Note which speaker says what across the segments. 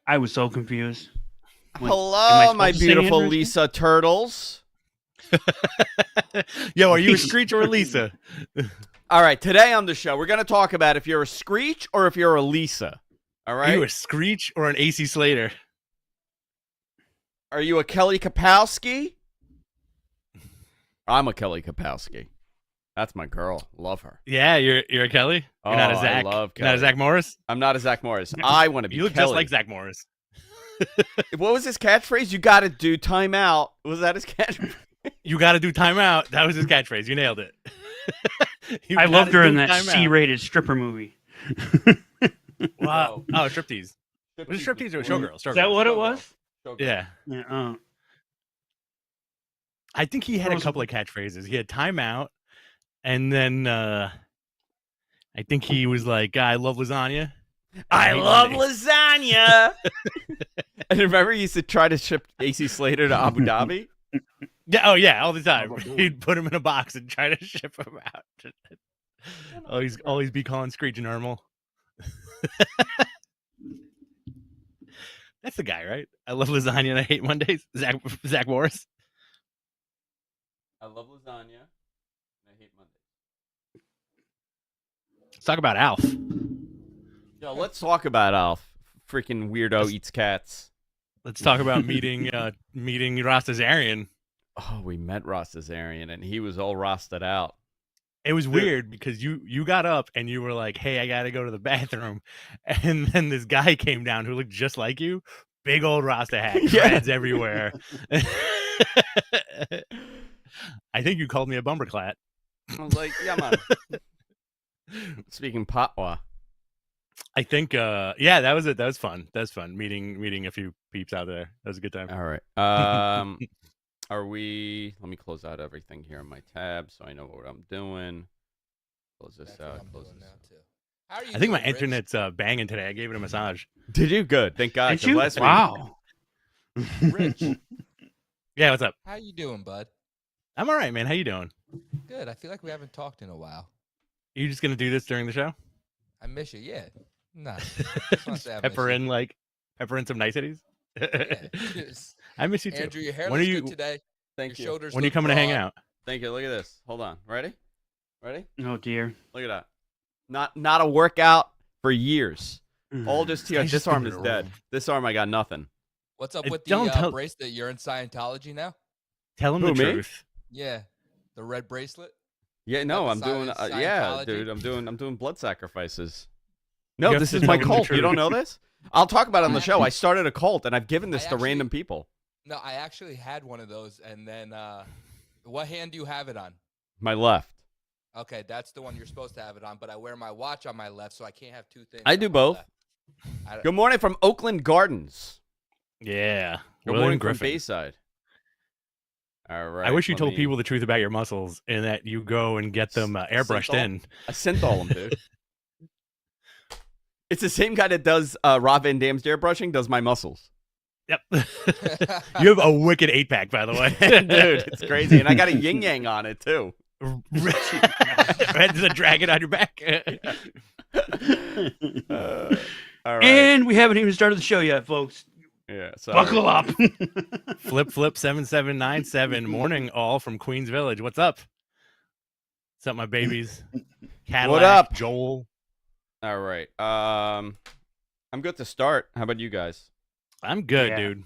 Speaker 1: I was so confused.
Speaker 2: Hello, my beautiful Lisa Turtles.
Speaker 3: Yo, are you a Screech or a Lisa?
Speaker 2: All right, today on the show, we're going to talk about if you're a Screech or if you're a Lisa. All right?
Speaker 3: Are you a Screech or an AC Slater?
Speaker 2: Are you a Kelly Kapowski? I'm a Kelly Kapowski. That's my girl. Love her.
Speaker 3: Yeah, you're a Kelly? You're not a Zach.
Speaker 2: I love Kelly.
Speaker 3: You're not a Zach Morris?
Speaker 2: I'm not a Zach Morris. I want to be
Speaker 3: You look
Speaker 2: Kelly.
Speaker 3: just like Zach Morris.
Speaker 2: What was his catchphrase? You got to do timeout. Was that his catchphrase?
Speaker 3: You got to do timeout. That was his catchphrase. You nailed it.
Speaker 1: I loved her in that C-rated stripper movie.
Speaker 3: Wow. Oh, striptease. Was it striptease or showgirls?
Speaker 1: Is that what it was?
Speaker 3: Yeah.
Speaker 1: Yeah.
Speaker 3: I think he had a couple of catchphrases. He had timeout, and then I think he was like, I love lasagna.
Speaker 2: I love lasagna. And remember, he used to try to ship AC Slater to Abu Dhabi?
Speaker 3: Yeah, oh yeah, all the time. He'd put him in a box and try to ship him out. Always be calling Screech normal. That's the guy, right? I love lasagna and I hate Mondays. Zach Morris.
Speaker 2: I love lasagna and I hate Mondays.
Speaker 3: Let's talk about Alf.
Speaker 2: Yo, let's talk about Alf. Freaking weirdo eats cats.
Speaker 3: Let's talk about meeting Rastazarian.
Speaker 2: Oh, we met Rastazarian, and he was all rusted out.
Speaker 3: It was weird because you got up and you were like, hey, I got to go to the bathroom. And then this guy came down who looked just like you. Big old Rasta hat. Dreads everywhere. I think you called me a bumperclat.
Speaker 2: I was like, yeah, man. Speaking Patwa.
Speaker 3: I think, yeah, that was it. That was fun. That was fun. Meeting a few peeps out there. That was a good time.
Speaker 2: All right. Let me close out everything here on my tab so I know what I'm doing. Close this out. Close this out.
Speaker 4: How are you
Speaker 3: I think my
Speaker 4: Rich?
Speaker 3: internet's banging today. I gave it a massage.
Speaker 2: Did you? Good. Thank God.
Speaker 1: Did you?
Speaker 2: Last
Speaker 1: Wow.
Speaker 4: Rich,
Speaker 3: Yeah, what's up?
Speaker 4: how you doing, bud?
Speaker 3: I'm all right, man. How you doing?
Speaker 4: Good. I feel like we haven't talked in a while.
Speaker 3: Are you just going to do this during the show?
Speaker 4: I miss you. Yeah. Nah.
Speaker 3: Just pepper in some niceties?
Speaker 4: Yeah.
Speaker 3: I miss you too.
Speaker 4: Andrew, your hair
Speaker 3: When
Speaker 4: looks
Speaker 3: are you-
Speaker 4: good today.
Speaker 2: Thank
Speaker 4: Your
Speaker 2: you.
Speaker 4: shoulders
Speaker 3: When are you
Speaker 4: look
Speaker 3: coming to hang
Speaker 4: broad.
Speaker 3: out?
Speaker 2: Thank you. Look at this. Hold on. Ready?
Speaker 1: Oh dear.
Speaker 2: Look at that. Not a workout for years. All just here.
Speaker 3: Guy's
Speaker 2: This
Speaker 3: just
Speaker 2: arm
Speaker 3: been
Speaker 2: is
Speaker 3: a-
Speaker 2: dead. This arm, I got nothing.
Speaker 4: What's up
Speaker 3: Hey,
Speaker 4: with
Speaker 3: don't
Speaker 4: the
Speaker 3: tell-
Speaker 4: bracelet? You're in Scientology now?
Speaker 3: Tell him
Speaker 2: Who,
Speaker 3: the
Speaker 2: me?
Speaker 3: truth.
Speaker 4: Yeah. The red bracelet?
Speaker 2: Yeah, no,
Speaker 4: Not
Speaker 2: I'm
Speaker 4: the
Speaker 2: doing.
Speaker 4: Scientology?
Speaker 2: Yeah, dude, I'm doing blood sacrifices. No,
Speaker 3: You
Speaker 2: this
Speaker 3: have
Speaker 2: is
Speaker 3: to
Speaker 2: my
Speaker 3: tell them the
Speaker 2: cult. You
Speaker 3: truth.
Speaker 2: don't know this? I'll talk about it on the
Speaker 4: I
Speaker 2: show. I started a cult, and I've given this
Speaker 4: I
Speaker 2: to
Speaker 4: actually-
Speaker 2: random people.
Speaker 4: No, I actually had one of those, and then what hand do you have it on?
Speaker 2: My left.
Speaker 4: Okay, that's the one you're supposed to have it on, but I wear my watch on my left, so I can't have two things.
Speaker 2: I
Speaker 4: on
Speaker 2: do
Speaker 4: my
Speaker 2: both.
Speaker 4: left.
Speaker 2: Good morning from Oakland Gardens.
Speaker 3: Yeah.
Speaker 2: Good
Speaker 3: William
Speaker 2: morning
Speaker 3: Griffin.
Speaker 2: from Bayside. All right.
Speaker 3: I wish you
Speaker 2: let
Speaker 3: told
Speaker 2: me-
Speaker 3: people the truth about your muscles and that you go and get them airbrushed
Speaker 2: Synthol?
Speaker 3: in.
Speaker 2: I synthol them, dude. It's the same guy that does Rob Van Dam's airbrushing, does my muscles.
Speaker 3: Yep. You have a wicked 8-pack, by the way.
Speaker 2: Dude, it's crazy. And I got a yin yang on it, too.
Speaker 3: There's a dragon on your back.
Speaker 2: All right.
Speaker 1: And we haven't even started the show yet, folks.
Speaker 2: Yeah, so
Speaker 1: Buckle up.
Speaker 3: Flip 7797 morning all from Queens Village. What's up? What's up, my babies? Cadillac,
Speaker 2: up?
Speaker 3: Joel.
Speaker 2: All right. I'm good to start. How about you guys?
Speaker 3: I'm good,
Speaker 1: Yeah.
Speaker 3: dude.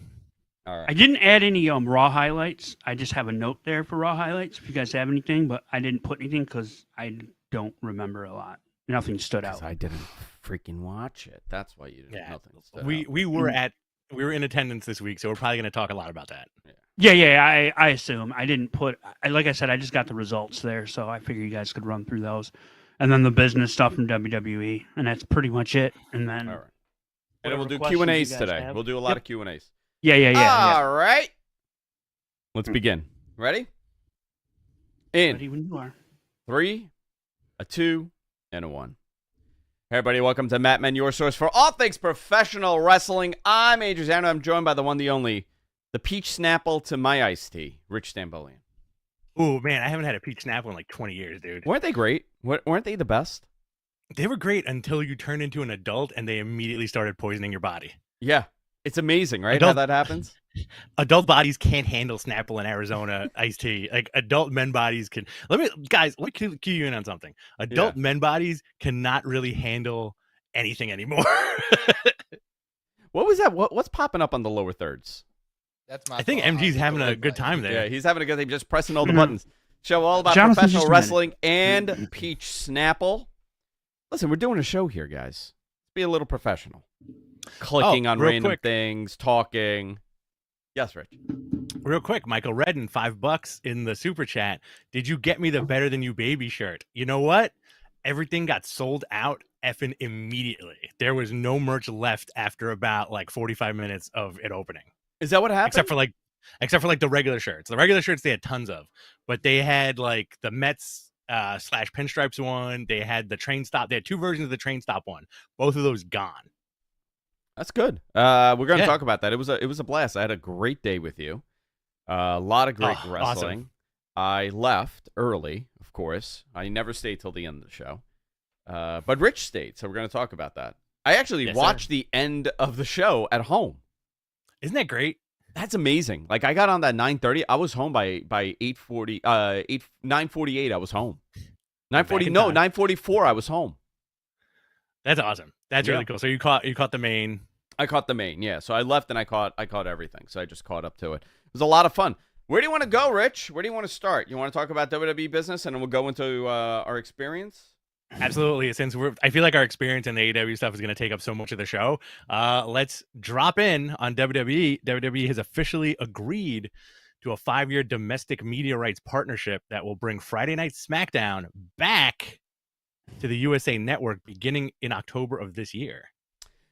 Speaker 2: All right.
Speaker 1: I didn't add any raw highlights. I just have a note there for raw highlights if you guys have anything, but I didn't put anything because I don't remember a lot. Nothing stood out.
Speaker 2: I didn't freaking watch it. That's why you didn't.
Speaker 3: Yeah.
Speaker 2: Nothing stood
Speaker 3: We
Speaker 2: out.
Speaker 3: were in attendance this week, so we're probably going to talk a lot about that.
Speaker 1: Yeah. I assume I didn't put. Like I said, I just got the results there, so I figure you guys could run through those, and then the business stuff from WWE, and that's pretty much it. And then
Speaker 2: All right. And then we'll do
Speaker 1: whatever
Speaker 2: Q and
Speaker 1: questions
Speaker 2: A's
Speaker 1: you guys
Speaker 2: today.
Speaker 1: have.
Speaker 2: We'll do a lot of Q and A's.
Speaker 1: Yeah.
Speaker 2: All right. Let's begin. Ready? In
Speaker 1: Ready when you are.
Speaker 2: 3, a 2, and a 1. Hey everybody, welcome to Matt Men, your source for all things professional wrestling. I'm Andrew Zano. I'm joined by the one, the only, the peach snapple to my iced tea, Rich Stambolian.
Speaker 3: Oh, man, I haven't had a peach snapple in like 20 years, dude.
Speaker 2: Weren't they great? Weren't they the best?
Speaker 3: They were great until you turned into an adult and they immediately started poisoning your body.
Speaker 2: Yeah. It's amazing, right?
Speaker 3: Adult-
Speaker 2: How that happens.
Speaker 3: Adult bodies can't handle Snapple in Arizona iced tea. Like adult men bodies can. Let me cue you in on something. Adult men bodies cannot really handle anything anymore.
Speaker 2: What was that? What's popping up on the lower thirds?
Speaker 4: That's my
Speaker 3: I think
Speaker 4: fault.
Speaker 3: MG's having a
Speaker 4: Red
Speaker 3: good
Speaker 4: button.
Speaker 3: time there.
Speaker 2: Yeah, he's having a good time just pressing all the buttons. Show all about
Speaker 1: Jonathan,
Speaker 2: professional
Speaker 1: just a minute.
Speaker 2: wrestling and Peach Snapple. Listen, we're doing a show here, guys. Let's be a little professional. Clicking on
Speaker 3: real
Speaker 2: random
Speaker 3: quick.
Speaker 2: things, talking. Yes, Rich.
Speaker 3: Real quick, Michael Redden, $5 in the super chat. Did you get me the Better Than You Baby shirt? You know what? Everything got sold out effing immediately. There was no merch left after about like 45 minutes of it opening.
Speaker 2: Is that what happened?
Speaker 3: Except for like the regular shirts. The regular shirts they had tons of, but they had like the Mets / pinstripes one. They had the train stop. They had 2 versions of the train stop one. Both of those gone.
Speaker 2: That's good. We're going to talk about that. It was a blast. I had a great day with you. A lot of great wrestling.
Speaker 3: Awesome.
Speaker 2: I left early, of course. I never stayed till the end of the show. But Rich stayed, so we're going to talk about that. I actually watched the end of the show at home.
Speaker 3: Isn't that great?
Speaker 2: That's amazing. Like I got on that 9:30. I was home by 8:40. 9:48. I was home. 9:44. I was home.
Speaker 3: That's awesome. That's really cool. So you caught the main.
Speaker 2: I caught the main. Yeah. So I left and I caught everything. So I just caught up to it. It was a lot of fun. Where do you want to go, Rich? Where do you want to start? You want to talk about WWE business, and then we'll go into our experience.
Speaker 3: Absolutely. Since I feel like our experience in the AEW stuff is going to take up so much of the show, let's drop in on WWE. WWE has officially agreed to a 5-year domestic media rights partnership that will bring Friday Night SmackDown back to the USA Network beginning in October of this year.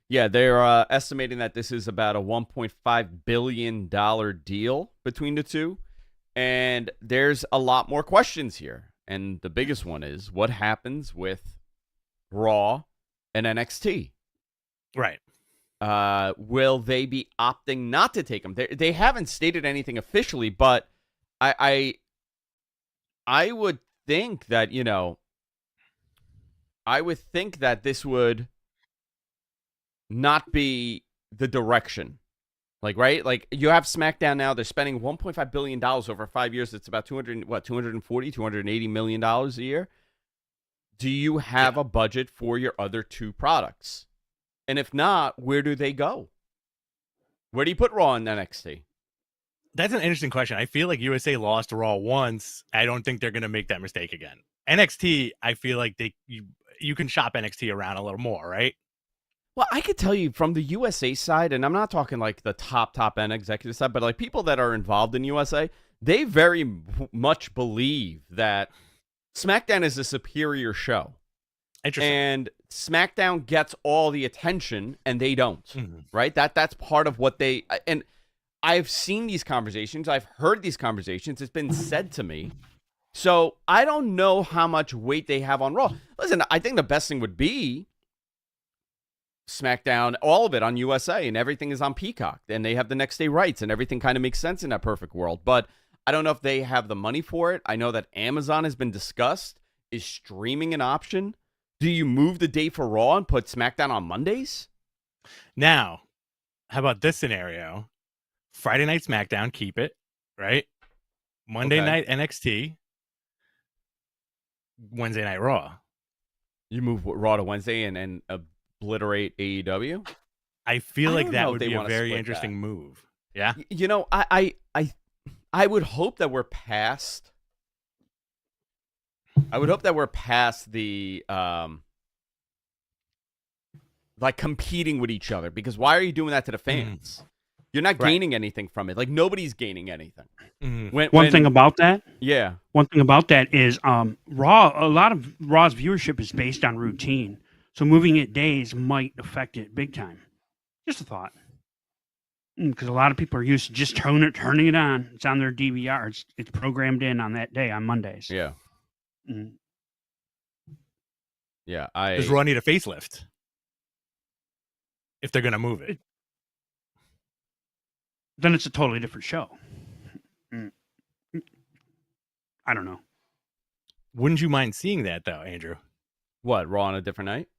Speaker 2: Yeah, they're estimating that this is about a $1.5 billion deal between the two. And there's a lot more questions here. And the biggest one is, what happens with Raw and NXT?
Speaker 3: Right.
Speaker 2: Will they be opting not to take them? They haven't stated anything officially, but I would think that, this would not be the direction. Like, right? Like, you have SmackDown now. They're spending $1.5 billion over 5 years. It's about $280 million a year. Do you have a budget for your other 2 products? And if not, where do they go? Where do you put Raw and NXT?
Speaker 3: That's an interesting question. I feel like USA lost Raw once. I don't think they're going to make that mistake again. NXT, I feel like you can shop NXT around a little more, right?
Speaker 2: Well, I could tell you from the USA side, and I'm not talking like the top end executive side, but like people that are involved in USA, they very much believe that SmackDown is a superior show.
Speaker 3: Interesting.
Speaker 2: And SmackDown gets all the attention, and they don't. Right? That's part of what they. And I've seen these conversations. I've heard these conversations. It's been said to me. So I don't know how much weight they have on Raw. Listen, I think the best thing would be SmackDown, all of it on USA, and everything is on Peacock, and they have the next day rights, and everything kind of makes sense in that perfect world. But I don't know if they have the money for it. I know that Amazon has been discussed. Is streaming an option? Do you move the day for Raw and put SmackDown on Mondays?
Speaker 3: Now, how about this scenario? Friday Night SmackDown, keep it, right? Monday night NXT, Wednesday night Raw.
Speaker 2: You move Raw to Wednesday and obliterate AEW?
Speaker 3: I feel like that would be a very
Speaker 2: split
Speaker 3: interesting
Speaker 2: that.
Speaker 3: move. Yeah.
Speaker 2: I would hope that we're past. I would hope that we're past the like competing with each other, because why are you doing that to the fans? You're not gaining anything from it. Like, nobody's gaining anything.
Speaker 1: One thing about that is Raw. A lot of Raw's viewership is based on routine, so moving it days might affect it big time. Just a thought, because a lot of people are used to just turning it on. It's on their DVR. It's programmed in on that day on Mondays.
Speaker 2: Yeah. Yeah.
Speaker 3: Does Raw need a facelift if they're gonna move it?
Speaker 1: Then it's a totally different show. I don't know.
Speaker 3: Wouldn't you mind seeing that though, Andrew?
Speaker 2: What, Raw on a different night?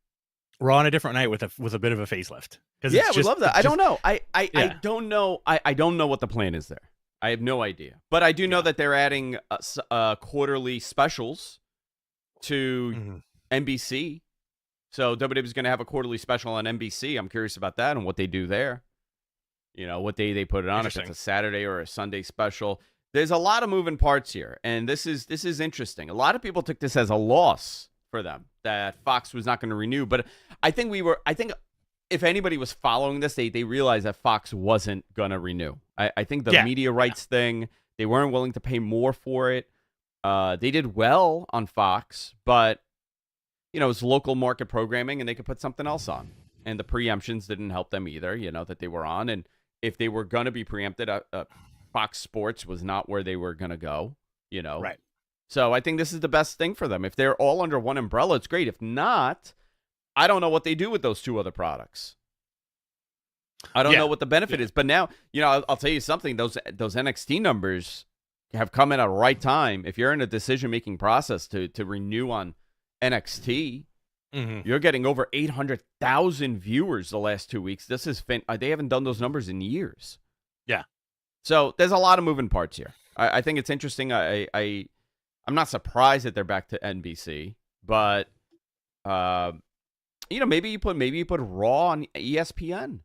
Speaker 3: Raw on a different night with a bit of a facelift.
Speaker 2: Yeah, we love that. I don't know. I don't know. I don't know what the plan is there. I have no idea. But I do know that they're adding quarterly specials to NBC. So WWE is going to have a quarterly special on NBC. I'm curious about that and what they do there. You know, what day they put it on, if it's a Saturday or a Sunday special. There's a lot of moving parts here, and this is interesting. A lot of people took this as a loss for them that Fox was not going to renew, but I think if anybody was following this, they realized that Fox wasn't going to renew. I think the media rights thing, they weren't willing to pay more for it. They did well on Fox, but you know, it's local market programming, and they could put something else on. And the preemptions didn't help them either, you know, that they were on. And if they were going to be preempted, Fox Sports was not where they were going to go, you know.
Speaker 3: Right.
Speaker 2: So I think this is the best thing for them. If they're all under one umbrella, it's great. If not, I don't know what they do with those two other products. I don't know what the benefit is. But now, you know, I'll tell you something. Those NXT numbers have come in at the right time. If you're in a decision-making process to renew on NXT, you're getting over 800,000 viewers the last 2 weeks. This is they haven't done those numbers in years.
Speaker 3: Yeah.
Speaker 2: So there's a lot of moving parts here. I think it's interesting. I'm not surprised that they're back to NBC, but you know, maybe you put Raw on ESPN.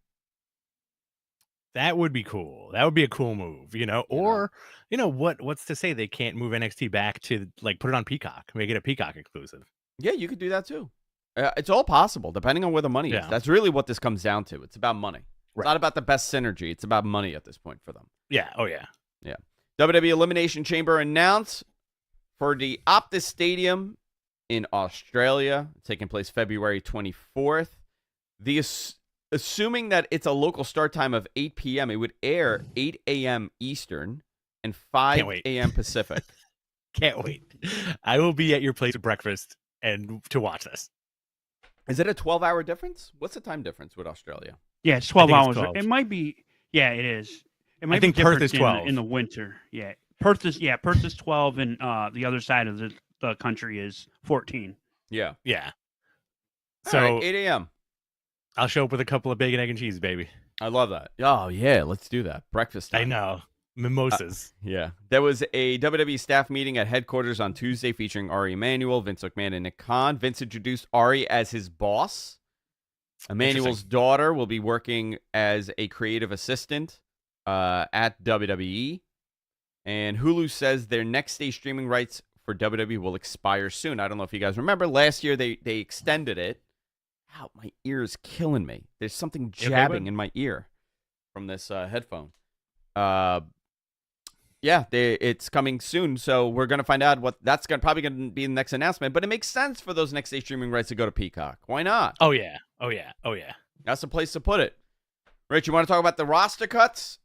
Speaker 3: That would be cool. That would be a cool move, you know. Or, you know, what's to say they can't move NXT back to, like, put it on Peacock, make it a Peacock exclusive.
Speaker 2: Yeah, you could do that too. It's all possible, depending on where the money is. That's really what this comes down to. It's about money. It's not about the best synergy. It's about money at this point for them.
Speaker 3: Yeah. Oh, yeah.
Speaker 2: Yeah. WWE Elimination Chamber announced for the Optus Stadium in Australia, taking place February 24th. Assuming that it's a local start time of 8 p.m., it would air 8 a.m. Eastern and 5 a.m. Pacific.
Speaker 3: Can't wait. I will be at your place at breakfast and to watch this.
Speaker 2: Is it a 12-hour difference? What's the time difference with Australia?
Speaker 1: Yeah, it's 12 hours. 12. It might be. Yeah, it is. It might
Speaker 3: I think
Speaker 1: be
Speaker 3: Perth is 12
Speaker 1: in the winter. Yeah, Perth is 12, and the other side of the country is 14.
Speaker 2: Yeah.
Speaker 3: Yeah.
Speaker 2: So right, 8 a.m.
Speaker 3: I'll show up with a couple of bacon, egg, and cheese, baby.
Speaker 2: I love that. Oh, yeah, let's do that. Breakfast time.
Speaker 3: I know. Mimosas.
Speaker 2: Yeah. There was a WWE staff meeting at headquarters on Tuesday featuring Ari Emanuel, Vince McMahon, and Nick Khan. Vince introduced Ari as his boss. Emanuel's daughter will be working as a creative assistant at WWE. And Hulu says their next day streaming rights for WWE will expire soon. I don't know if you guys remember. Last year, they extended it. Ow, my ear is killing me. There's something jabbing in my ear from this headphone. Yeah, it's coming soon, so we're going to find out what that's probably going to be the next announcement. But it makes sense for those next day streaming rights to go to Peacock. Why not?
Speaker 3: Oh, yeah.
Speaker 2: That's the place to put it. Rich, you want to talk about the roster cuts?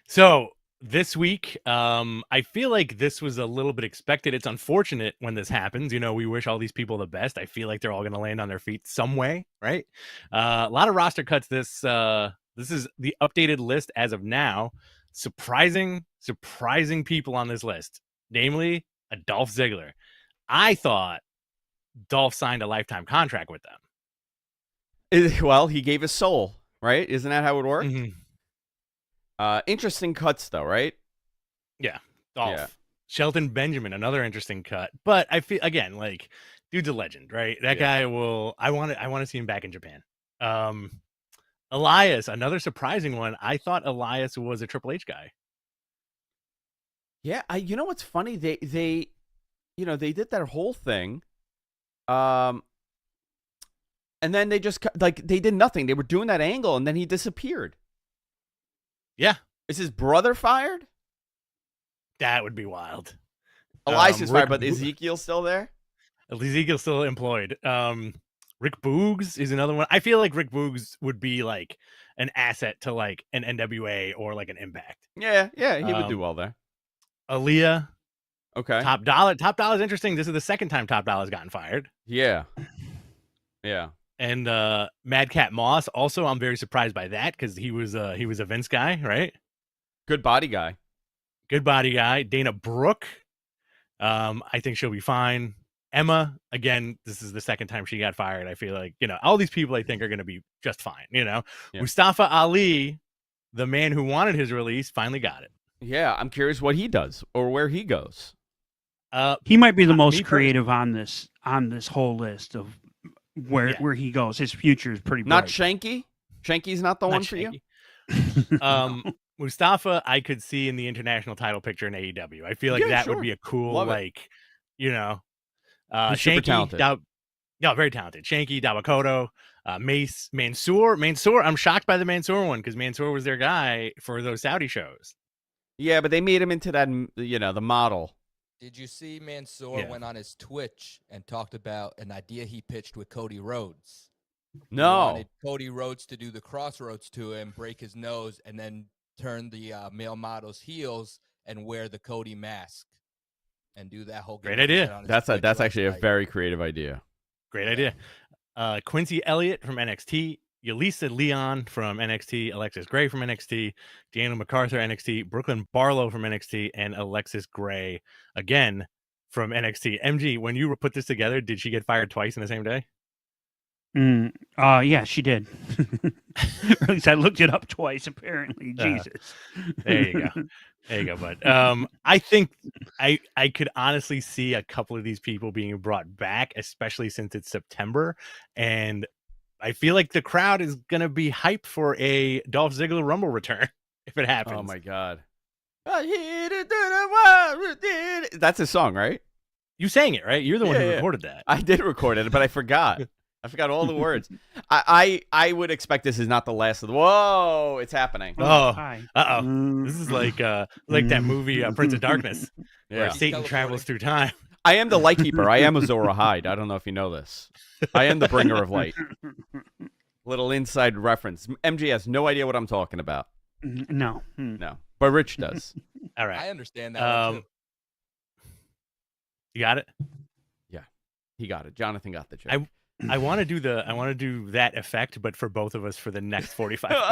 Speaker 3: So this week, I feel like this was a little bit expected. It's unfortunate when this happens. You know, we wish all these people the best. I feel like they're all going to land on their feet some way, right? A lot of roster cuts. This is the updated list as of now. Surprising people on this list, namely a Dolph Ziggler. I thought Dolph signed a lifetime contract with them.
Speaker 2: Well, he gave his soul, right? Isn't that how it worked? Interesting cuts, though, right?
Speaker 3: Yeah, Dolph. Yeah. Shelton Benjamin, another interesting cut. But I feel, again, like, dude's a legend, right? That guy will. I want to see him back in Japan. Elias, another surprising one. I thought Elias was a Triple H guy.
Speaker 2: Yeah, you know what's funny? They did that whole thing, and then they just they did nothing. They were doing that angle, and then he disappeared.
Speaker 3: Yeah,
Speaker 2: is his brother fired?
Speaker 3: That would be wild.
Speaker 2: Elias is fired, but Ezekiel's still there.
Speaker 3: Ezekiel's still employed. Rick Boogs is another one. I feel like Rick Boogs would be like an asset to like an NWA or like an Impact.
Speaker 2: Yeah, he would do well there.
Speaker 3: Aaliyah.
Speaker 2: Okay.
Speaker 3: Top Dollar is interesting. This is the second time Top Dollar's gotten fired.
Speaker 2: Yeah.
Speaker 3: And Madcap Moss. Also, I'm very surprised by that because he was a Vince guy, right?
Speaker 2: Good body guy.
Speaker 3: Dana Brooke. I think she'll be fine. Emma, again, this is the second time she got fired. I feel like, all these people I think are going to be just fine.
Speaker 2: Yeah.
Speaker 3: Mustafa Ali, the man who wanted his release, finally got it.
Speaker 2: Yeah, I'm curious what he does or where he goes.
Speaker 1: He might be the most creative on this whole list of where he goes. His future is pretty bright.
Speaker 2: Not Shanky? Shanky's not the one for you?
Speaker 3: Mustafa, I could see in the international title picture in AEW. I feel like that would be a cool,
Speaker 2: He's super talented.
Speaker 3: Very talented. Shanky, Dawakoto, Mace, Mansoor. I'm shocked by the Mansoor one because Mansoor was their guy for those Saudi shows.
Speaker 2: Yeah, but they made him into that, the model.
Speaker 4: Did you see Mansoor went on his Twitch and talked about an idea he pitched with Cody Rhodes?
Speaker 2: No.
Speaker 4: He wanted Cody Rhodes to do the crossroads to him, break his nose, and then turn the male models heels and wear the Cody mask and do that whole.
Speaker 3: Great idea.
Speaker 2: That's actually a very creative idea.
Speaker 3: Great idea. Quincy Elliott from NXT, Yulisa Leon from NXT, Alexis Gray from NXT, Deanna MacArthur NXT, Brooklyn Barlow from NXT, and Alexis Gray again from NXT. MG, when you put this together, did she get fired twice in the same day?
Speaker 1: Yeah, she did. Or at least I looked it up twice, apparently. Jesus.
Speaker 3: There you go, bud. I think I could honestly see a couple of these people being brought back, especially since it's September. And I feel like the crowd is going to be hyped for a Dolph Ziggler Rumble return if it happens.
Speaker 2: Oh, my God. That's a song, right?
Speaker 3: You sang it, right? You're the one who recorded that.
Speaker 2: I did record it, but I forgot. I forgot all the words. I would expect this is not the last of the. Whoa, it's happening.
Speaker 3: Oh, this is like that movie Prince of Darkness, where Satan travels through time.
Speaker 2: I am the light keeper. I am Azora Hyde. I don't know if you know this. I am the bringer of light. Little inside reference. MG has no idea what I'm talking about.
Speaker 1: No.
Speaker 2: No, but Rich does.
Speaker 3: All right,
Speaker 4: I understand that one too.
Speaker 3: You got it.
Speaker 2: Yeah, he got it. Jonathan got the joke.
Speaker 3: I want to do that effect, but for both of us for the next 45 minutes.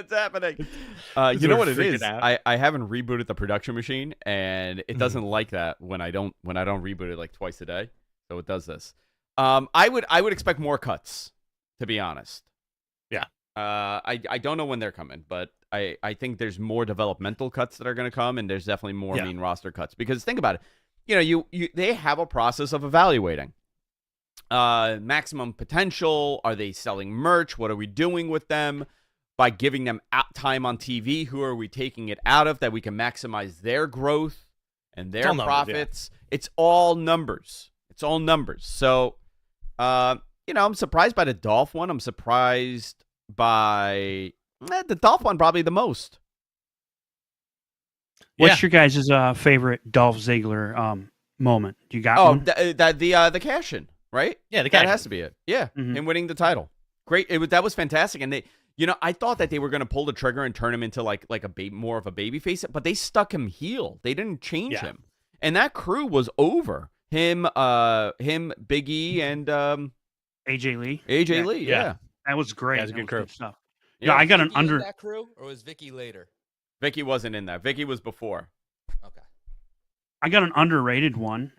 Speaker 2: It's happening. You know what it is? I haven't rebooted the production machine, and it doesn't like that when I don't reboot it like twice a day. So it does this. I would expect more cuts, to be honest.
Speaker 3: Yeah.
Speaker 2: I don't know when they're coming, but I think there's more developmental cuts that are going to come, and there's definitely more main roster cuts. Because think about it. They have a process of evaluating. Maximum potential. Are they selling merch? What are we doing with them? By giving them time on TV, who are we taking it out of that we can maximize their growth and their profits? It's all numbers. It's all numbers. So, I'm surprised by the Dolph one. I'm surprised by the Dolph one probably the most.
Speaker 1: What's your guys' favorite Dolph Ziggler moment? Do you got one?
Speaker 2: The cash-in. Right?
Speaker 3: Yeah,
Speaker 2: that has to be it. Yeah, him winning the title. Great. That was fantastic. And they, I thought that they were going to pull the trigger and turn him into like more of a baby face, but they stuck him heel. They didn't change him. And that crew was over. Him, Big E, and
Speaker 1: AJ Lee.
Speaker 2: AJ Lee, yeah.
Speaker 1: That was great.
Speaker 3: That was a good crew.
Speaker 1: Stuff. Yeah, I got an under
Speaker 4: that crew, or was Vicky later?
Speaker 2: Vicky wasn't in that. Vicky was before.
Speaker 4: Okay.
Speaker 1: I got an underrated one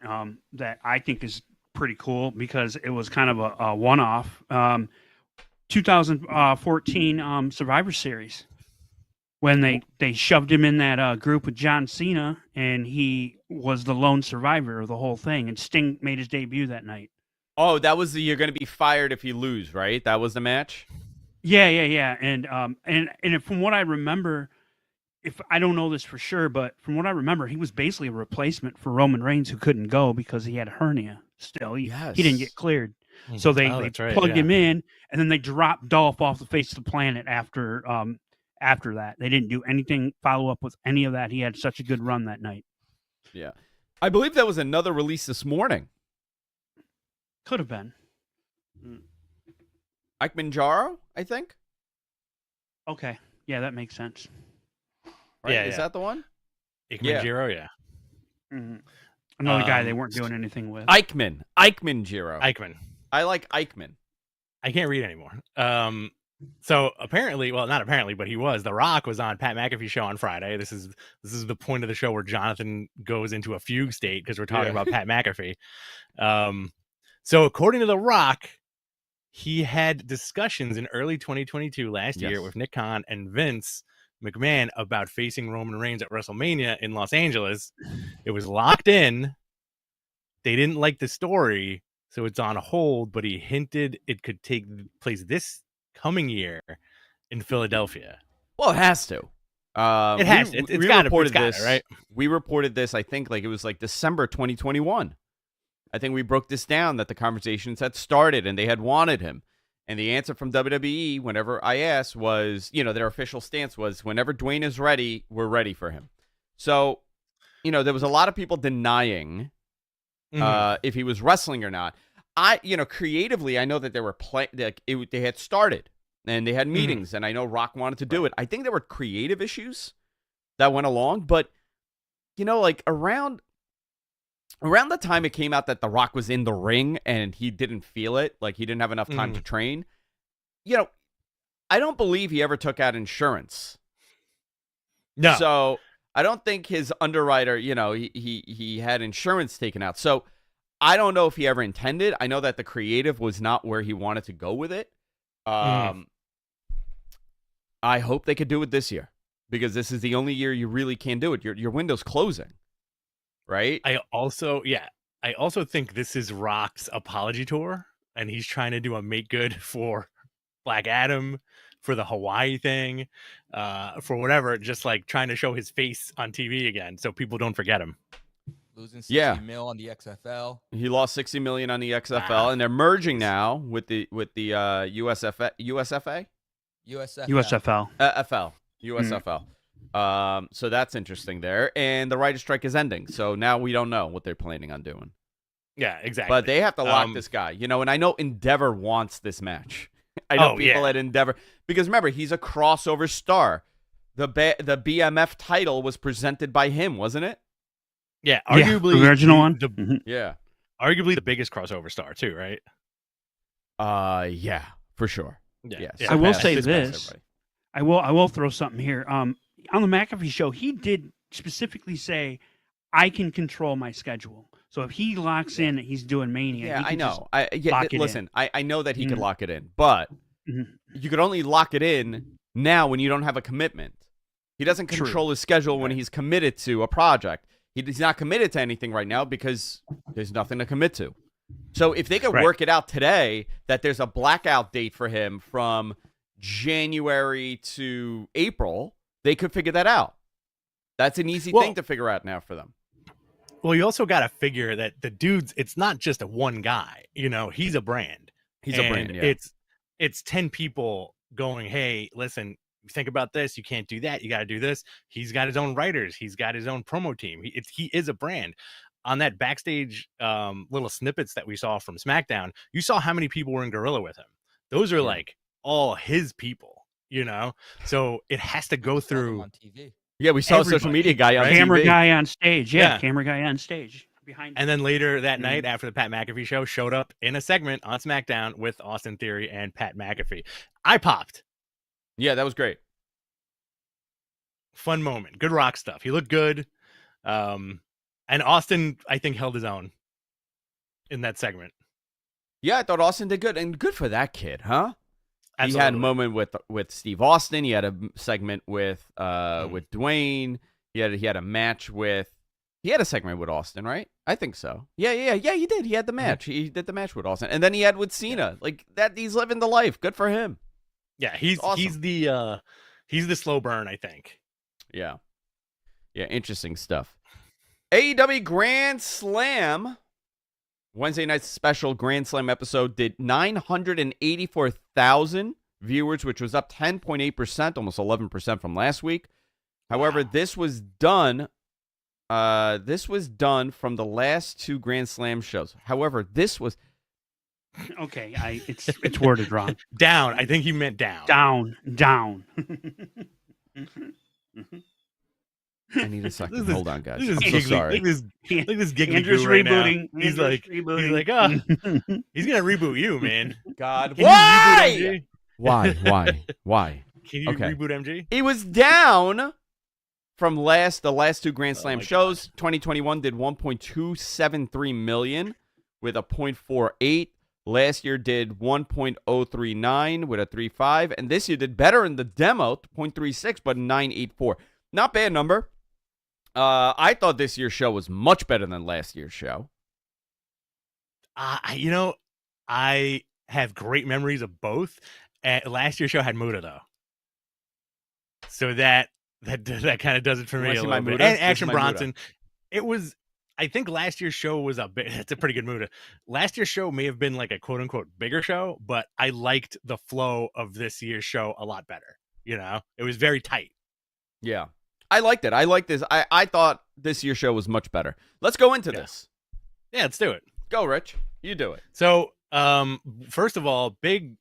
Speaker 1: that I think is pretty cool because it was kind of a one-off. 2014 Survivor Series when they shoved him in that group with John Cena, and he was the lone survivor of the whole thing, and Sting made his debut that night.
Speaker 2: Oh, that was you're going to be fired if you lose, right? That was the match?
Speaker 1: Yeah. And from what I remember, if I don't know this for sure, but from what I remember, he was basically a replacement for Roman Reigns, who couldn't go because he had a hernia. Still, he didn't get cleared, so they plugged him in, and then they dropped Dolph off the face of the planet after that. They didn't do anything follow up with any of that. He had such a good run that night.
Speaker 2: Yeah, I believe that was another release this morning.
Speaker 1: Could have been
Speaker 2: Ike Manjaro, I think.
Speaker 1: Okay, yeah, that makes sense.
Speaker 2: Right? Yeah, is that the one?
Speaker 3: Ike Manjaro, yeah.
Speaker 1: Mm-hmm. Another guy they weren't doing anything with.
Speaker 2: Eichmann Jiro.
Speaker 3: Eichmann.
Speaker 2: I like Eichmann.
Speaker 3: I can't read anymore. So apparently, well, not apparently, but The Rock was on Pat McAfee's show on Friday. This is the point of the show where Jonathan goes into a fugue state because we're talking about Pat McAfee. So according to The Rock, he had discussions in early 2022 last year with Nick Khan and Vince McMahon about facing Roman Reigns at WrestleMania in Los Angeles. It was locked in. They didn't like the story, so it's on hold, but he hinted it could take place this coming year in Philadelphia.
Speaker 2: Well, it has to.
Speaker 3: It has. It's got to, right?
Speaker 2: We reported this, I think, it was December 2021. I think we broke this down that the conversations had started and they had wanted him. And the answer from WWE, whenever I asked, was, their official stance was, whenever Dwayne is ready, we're ready for him. So, there was a lot of people denying if he was wrestling or not. Creatively, I know that they were they had started and they had meetings, and I know Rock wanted to do it. I think there were creative issues that went along, but around the time it came out that The Rock was in the ring and he didn't feel it, he didn't have enough time to train, I don't believe he ever took out insurance.
Speaker 3: No.
Speaker 2: So I don't think his underwriter, he had insurance taken out. So I don't know if he ever intended. I know that the creative was not where he wanted to go with it. I hope they could do it this year, because this is the only year you really can do it. Your window's closing. Right.
Speaker 3: I also think this is Rock's apology tour, and he's trying to do a make good for Black Adam, for the Hawaii thing, for whatever, just trying to show his face on TV again so people don't forget him.
Speaker 4: Losing $60 million on the XFL.
Speaker 2: He lost $60 million on the XFL, and they're merging now with the USFL. So that's interesting there. And the writer's strike is ending. So now we don't know what they're planning on doing.
Speaker 3: Yeah, exactly.
Speaker 2: But they have to lock this guy, and I know Endeavor wants this match. I know people at Endeavor, because remember, he's a crossover star. The BMF title was presented by him, wasn't it?
Speaker 3: Yeah, arguably
Speaker 1: the original one.
Speaker 2: Yeah.
Speaker 3: Arguably the biggest crossover star too, right?
Speaker 2: Yeah, for sure.
Speaker 3: Yeah.
Speaker 2: Yes.
Speaker 3: Yeah.
Speaker 1: I will say this. I will throw something here. On the McAfee show, he did specifically say, "I can control my schedule." So if he locks in that he's doing Mania,
Speaker 2: I know. Listen,
Speaker 1: in.
Speaker 2: I know that he could lock it in, but you could only lock it in now when you don't have a commitment. He doesn't control his schedule when he's committed to a project. He's not committed to anything right now because there's nothing to commit to. So if they could work it out today that there's a blackout date for him from January to April, they could figure that out. That's an easy thing to figure out now for them.
Speaker 3: Well, you also got to figure that the dude's, it's not just a one guy, he's a brand.
Speaker 2: He's a brand, yeah.
Speaker 3: It's 10 people going, hey, listen, think about this. You can't do that. You got to do this. He's got his own writers. He's got his own promo team. He is a brand. On that backstage little snippets that we saw from SmackDown, you saw how many people were in Gorilla with him. Those are all his people, So it has to go through
Speaker 4: on TV.
Speaker 2: Yeah, we saw a social media guy on
Speaker 1: camera
Speaker 2: TV.
Speaker 1: guy on stage. Yeah, camera guy on stage behind.
Speaker 3: And then later that night, after the Pat McAfee show, showed up in a segment on SmackDown with Austin Theory and Pat McAfee. I popped.
Speaker 2: Yeah, that was great.
Speaker 3: Fun moment. Good Rock stuff. He looked good. And Austin, I think, held his own in that segment.
Speaker 2: Yeah, I thought Austin did good. And good for that kid, huh?
Speaker 3: Absolutely.
Speaker 2: He had a moment with Steve Austin. He had a segment with Dwayne. He had a match with. He had a segment with Austin, right? I think so. Yeah. He did. He had the match. He did the match with Austin, and then he had with Cena. Like that, he's living the life. Good for him.
Speaker 3: Yeah, he's the slow burn, I think.
Speaker 2: Yeah. Interesting stuff. AEW Grand Slam. Wednesday night's special Grand Slam episode did 984,000 viewers, which was up 10.8%, almost 11% from last week. However, this was done from the last two Grand Slam shows. However, this was
Speaker 1: okay. It's worded wrong.
Speaker 3: Down. I think he meant down.
Speaker 1: Down.
Speaker 2: I need a second. Hold on, guys. I'm
Speaker 3: so
Speaker 2: sorry.
Speaker 3: Look at this giggly
Speaker 1: Andrew's
Speaker 3: right
Speaker 1: rebooting.
Speaker 3: Now. He's like, oh, he's gonna reboot you, man.
Speaker 2: God,
Speaker 3: Can
Speaker 2: why? Why?
Speaker 3: Can you reboot MG?
Speaker 2: He was down from the last two Grand Slam shows. 2021 did 1.273 million with a 0.48. Last year did 1.039 with a 3.5, and this year did better in the demo, 0.36, but 9.84. Not bad number. I thought this year's show was much better than last year's show.
Speaker 3: I have great memories of both. Last year's show had Muda though, so that kind of does it for me a little bit. And Action Bronson, it was. I think last year's show was it's a pretty good Muda. Last year's show may have been like a quote unquote bigger show, but I liked the flow of this year's show a lot better. It was very tight.
Speaker 2: Yeah. I liked it. I liked this. I thought this year's show was much better. Let's go into this.
Speaker 3: Yeah, let's do it.
Speaker 2: Go, Rich. You do it.
Speaker 3: So, first of all, big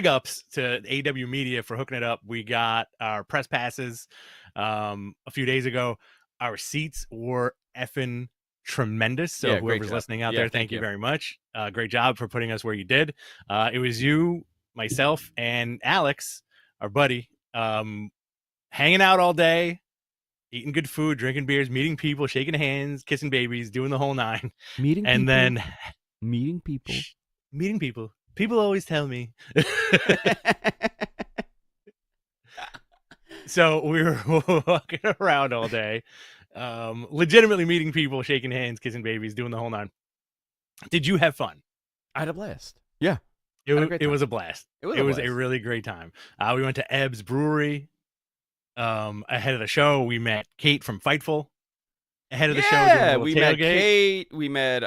Speaker 3: ups to AEW Media for hooking it up. We got our press passes a few days ago. Our seats were effing tremendous. So whoever's listening out there, thank you very much. Great job for putting us where you did. It was you, myself, and Alex, our buddy, hanging out all day, eating good food, drinking beers, meeting people, shaking hands, kissing babies, doing the whole nine. Meeting people. People always tell me. So we were walking around all day, legitimately meeting people, shaking hands, kissing babies, doing the whole nine. Did you have fun?
Speaker 2: I had a blast. Yeah.
Speaker 3: It was a blast. It was a really great time. We went to Ebb's Brewery. Ahead of the show, we met Kate from Fightful. Ahead of the show,
Speaker 2: we met Kate. We met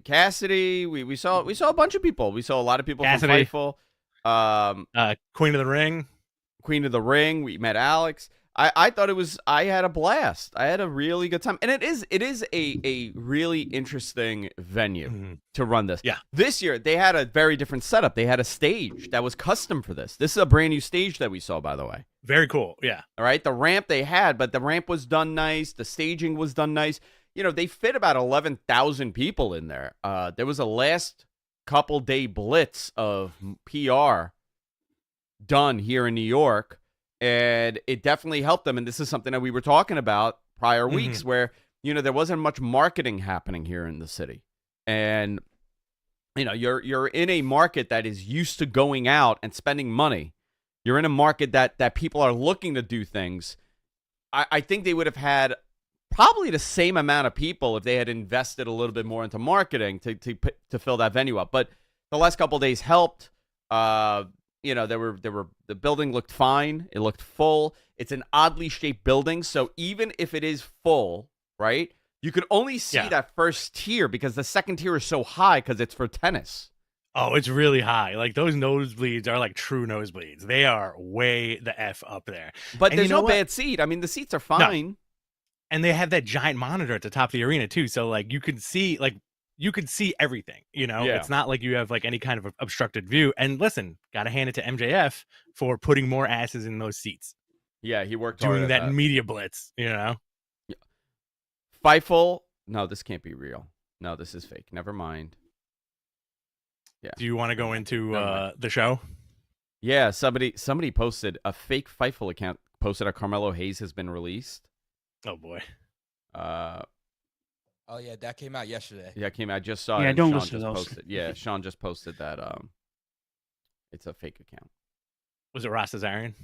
Speaker 2: Cassidy. We saw a bunch of people. We saw a lot of people
Speaker 3: Cassidy.
Speaker 2: From Fightful.
Speaker 3: Queen of the Ring. We met Alex. I thought I had a blast. I had a really good time. And it is a really interesting venue to run this. Yeah.
Speaker 2: This year, they had a very different setup. They had a stage that was custom for this. This is a brand new stage that we saw, by the way.
Speaker 3: Very cool. Yeah.
Speaker 2: All right. The ramp they had, but the ramp was done nice. The staging was done nice. They fit about 11,000 people in there. There was a last couple day blitz of PR done here in New York, and it definitely helped them. And this is something that we were talking about prior weeks where, there wasn't much marketing happening here in the city. And, you're in a market that is used to going out and spending money. You're in a market that people are looking to do things. I think they would have had probably the same amount of people if they had invested a little bit more into marketing to fill that venue up. But the last couple of days helped. The building looked fine. It looked full. It's an oddly shaped building, so even if it is full, right, you can only see that first tier because the second tier is so high because it's for tennis.
Speaker 3: Oh, it's really high. Like those nosebleeds are like true nosebleeds. They are way the F up there.
Speaker 2: But there's no bad seat. I mean, the seats are fine.
Speaker 3: No. And they have that giant monitor at the top of the arena too. So like you can see everything, It's not like you have like any kind of obstructed view. And listen, got to hand it to MJF for putting more asses in those seats.
Speaker 2: Yeah, he worked
Speaker 3: doing
Speaker 2: hard
Speaker 3: that media blitz, Yeah.
Speaker 2: Fightful. No, this can't be real. No, this is fake. Never mind. Yeah.
Speaker 3: Do you want to go into the show?
Speaker 2: Yeah, somebody posted a fake Fightful account posted a Carmelo Hayes has been released.
Speaker 3: Oh boy.
Speaker 4: Oh yeah, that came out yesterday.
Speaker 2: Yeah, it came out. I just saw it.
Speaker 1: Yeah, don't listen to those.
Speaker 2: Posted. Yeah, Sean just posted that it's a fake account.
Speaker 3: Was it Ross Cesarian?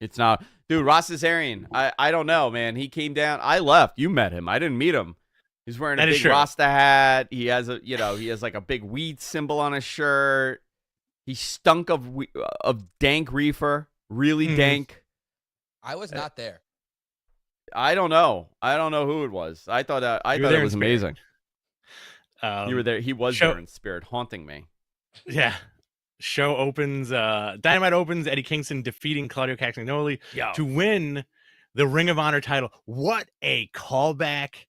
Speaker 2: It's not. Dude, Ross Cesarian. I don't know, man. He came down. I left. You met him. I didn't meet him. He's wearing a big Rasta hat. He has like a big weed symbol on his shirt. He stunk of dank reefer, really dank.
Speaker 4: I was not there.
Speaker 2: I don't know who it was. I thought it was amazing. You were there. He was there in spirit, haunting me.
Speaker 3: Yeah. Show opens. Dynamite opens. Eddie Kingston defeating Claudio Castagnoli to win the Ring of Honor title. What a callback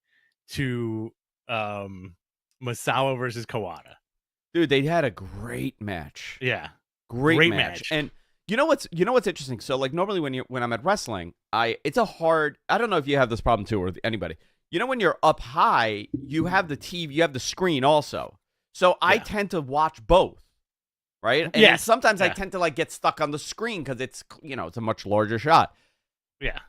Speaker 3: to Masawa versus Kawada.
Speaker 2: Dude, they had a great match.
Speaker 3: Yeah.
Speaker 2: Great match. And you know what's interesting? So like normally when I'm at wrestling, I don't know if you have this problem too or anybody. When you're up high, you have the TV, you have the screen also. So I tend to watch both. right? And
Speaker 3: Yes.
Speaker 2: sometimes I
Speaker 3: Yeah.
Speaker 2: tend to like get stuck on the screen because it's it's a much larger shot.
Speaker 3: Yeah.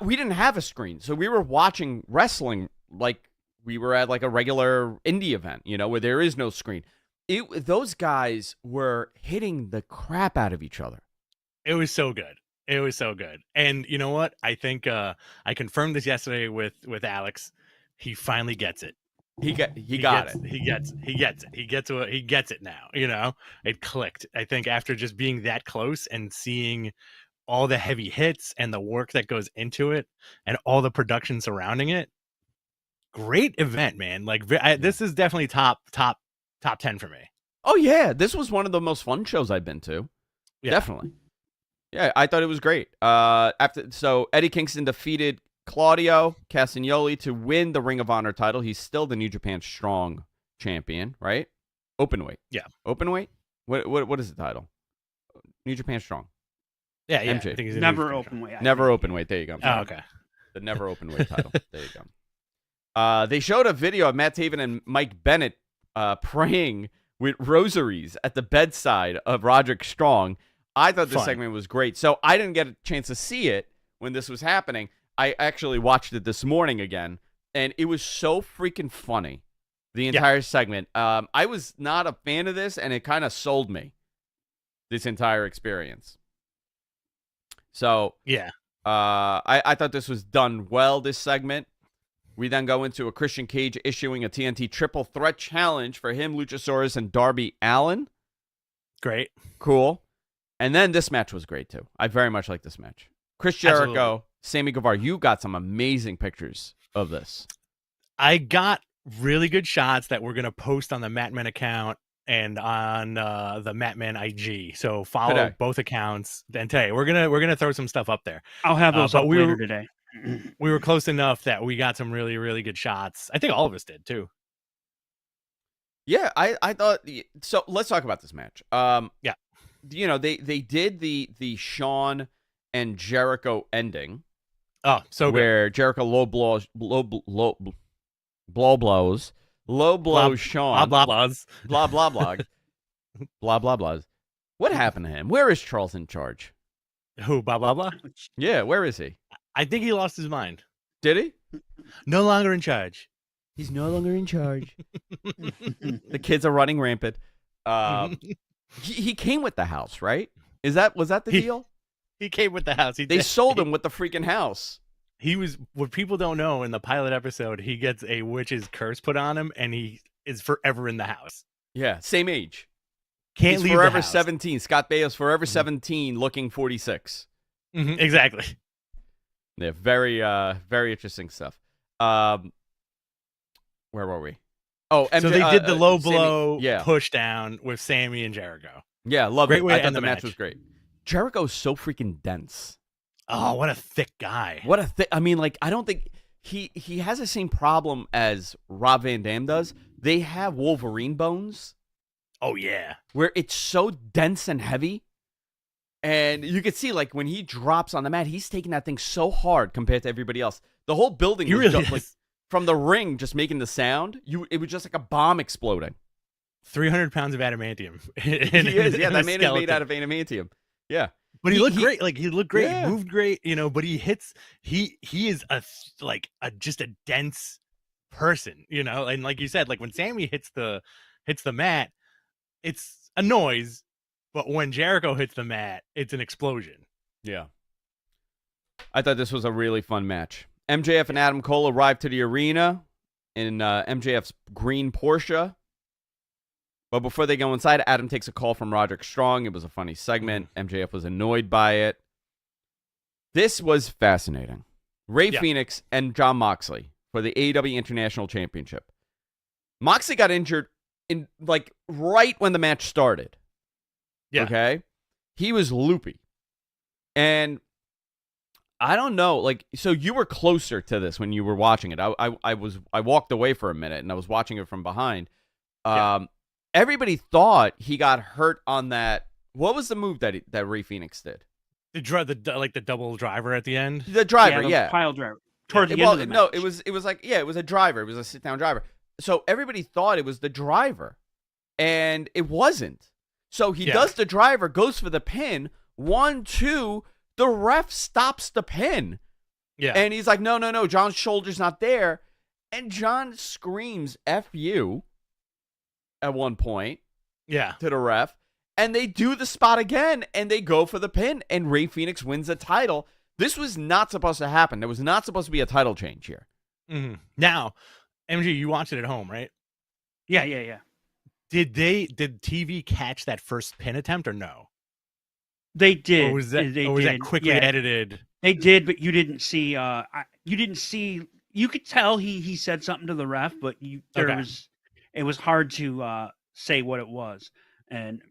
Speaker 2: We didn't have a screen, so we were watching wrestling like we were at like a regular indie event, where there is no screen. Those guys were hitting the crap out of each other.
Speaker 3: It was so good. It was so good. And you know what? I think I confirmed this yesterday with Alex. He finally gets it.
Speaker 2: He got it.
Speaker 3: He gets it. He gets it now. It clicked. I think after just being that close and seeing all the heavy hits and the work that goes into it and all the production surrounding it. Great event, man. Like this is definitely top 10 for me.
Speaker 2: Oh yeah, this was one of the most fun shows I've been to. Yeah. Definitely. Yeah, I thought it was great. So Eddie Kingston defeated Claudio Castagnoli to win the Ring of Honor title. He's still the New Japan Strong champion, right? Openweight.
Speaker 3: Yeah.
Speaker 2: Openweight? What is the title? New Japan Strong.
Speaker 3: Yeah.
Speaker 2: MJ.
Speaker 1: I think he's never openweight.
Speaker 2: Never openweight. There you go.
Speaker 3: Oh, okay.
Speaker 2: The never openweight title. There you go. They showed a video of Matt Taven and Mike Bennett praying with rosaries at the bedside of Roderick Strong. I thought this segment was great. So I didn't get a chance to see it when this was happening. I actually watched it this morning again, and it was so freaking funny, the entire segment. I was not a fan of this, and it kind of sold me, this entire experience. So
Speaker 3: yeah,
Speaker 2: I thought this was done well, this segment. We then go into a Christian Cage issuing a TNT triple threat challenge for him, Luchasaurus, and Darby Allin.
Speaker 3: Great.
Speaker 2: Cool. And then this match was great, too. I very much like this match. Chris Jericho, Absolutely. Sammy Guevara, you got some amazing pictures of this.
Speaker 3: I got really good shots that we're going to post on the Mattman account and on the Mattman IG. So follow both accounts. And today we're gonna throw some stuff up there.
Speaker 1: I'll have those up later today.
Speaker 3: We were close enough that we got some really, really good shots. I think all of us did too.
Speaker 2: Yeah, I thought so. Let's talk about this match.
Speaker 3: Yeah.
Speaker 2: They did the Shawn and Jericho ending.
Speaker 3: Oh, so
Speaker 2: where good. Jericho low blows Shawn.
Speaker 3: Blah blah blahs.
Speaker 2: Blah blah blah. Blah blah blahs. What happened to him? Where is Charles in charge?
Speaker 3: Who? Blah blah blah.
Speaker 2: Yeah, where is he?
Speaker 3: I think he lost his mind.
Speaker 2: Did he?
Speaker 3: No longer in charge.
Speaker 2: He's no longer in charge. The kids are running rampant. He came with the house, right? Was that the deal?
Speaker 3: He came with the house.
Speaker 2: They sold him with the freaking house.
Speaker 3: He was, what people don't know, in the pilot episode, he gets a witch's curse put on him, and he is forever in the house.
Speaker 2: Yeah, same age.
Speaker 3: He's leave
Speaker 2: forever
Speaker 3: the house.
Speaker 2: 17. Scott Baio's forever 17, looking 46.
Speaker 3: Exactly.
Speaker 2: Yeah, very very interesting stuff. Where were we? Oh, MJ,
Speaker 3: so they did the low blow
Speaker 2: Sammy,
Speaker 3: push down with Sammy and Jericho.
Speaker 2: Yeah, love
Speaker 3: it.
Speaker 2: I thought the match was great. Jericho's so freaking dense.
Speaker 3: Oh, what a thick guy.
Speaker 2: I mean, like, I don't think he has the same problem as Rob Van Dam does. They have Wolverine bones.
Speaker 3: Oh, yeah.
Speaker 2: Where it's so dense and heavy. And you could see, like, when he drops on the mat, he's taking that thing so hard compared to everybody else. The whole building was
Speaker 3: really
Speaker 2: like, from the ring just making the sound, it was just like a bomb exploding.
Speaker 3: 300 pounds of adamantium.
Speaker 2: That man is made out of adamantium. Yeah.
Speaker 3: But he looked great. Like, he looked great.
Speaker 2: Yeah.
Speaker 3: He moved great, but he is just a dense person, and like you said, like when Sammy hits the mat, it's a noise, but when Jericho hits the mat, it's an explosion.
Speaker 2: Yeah. I thought this was a really fun match. MJF and Adam Cole arrived to the arena in MJF's green Porsche. But before they go inside, Adam takes a call from Roderick Strong. It was a funny segment. MJF was annoyed by it. This was fascinating. Ray Phoenix and Jon Moxley for the AEW International Championship. Moxley got injured right when the match started.
Speaker 3: Yeah.
Speaker 2: Okay? He was loopy. And I don't know, so you were closer to this when you were watching it. I walked away for a minute and I was watching it from behind. Everybody thought he got hurt on that. What was the move that Ray Phoenix did?
Speaker 3: The double driver at the end.
Speaker 2: The driver, the
Speaker 1: pile driver. Toward the end of the match.
Speaker 2: No, it was it was a driver. It was a sit down driver. So everybody thought it was the driver, and it wasn't. So he does the driver, goes for the pin. 1, 2, the ref stops the pin.
Speaker 3: Yeah.
Speaker 2: And he's like, no, John's shoulder's not there. And John screams, F you, at one point.
Speaker 3: Yeah.
Speaker 2: To the ref. And they do the spot again, and they go for the pin, and Rey Fenix wins the title. This was not supposed to happen. There was not supposed to be a title change here.
Speaker 3: Mm-hmm. Now, MG, you watched it at home, right?
Speaker 1: Yeah.
Speaker 3: Did TV catch that first pin attempt or no?
Speaker 1: They did.
Speaker 3: Or was that quickly edited?
Speaker 1: They did, but you didn't see. You didn't see. You could tell he said something to the ref, but it was hard to say what it was. And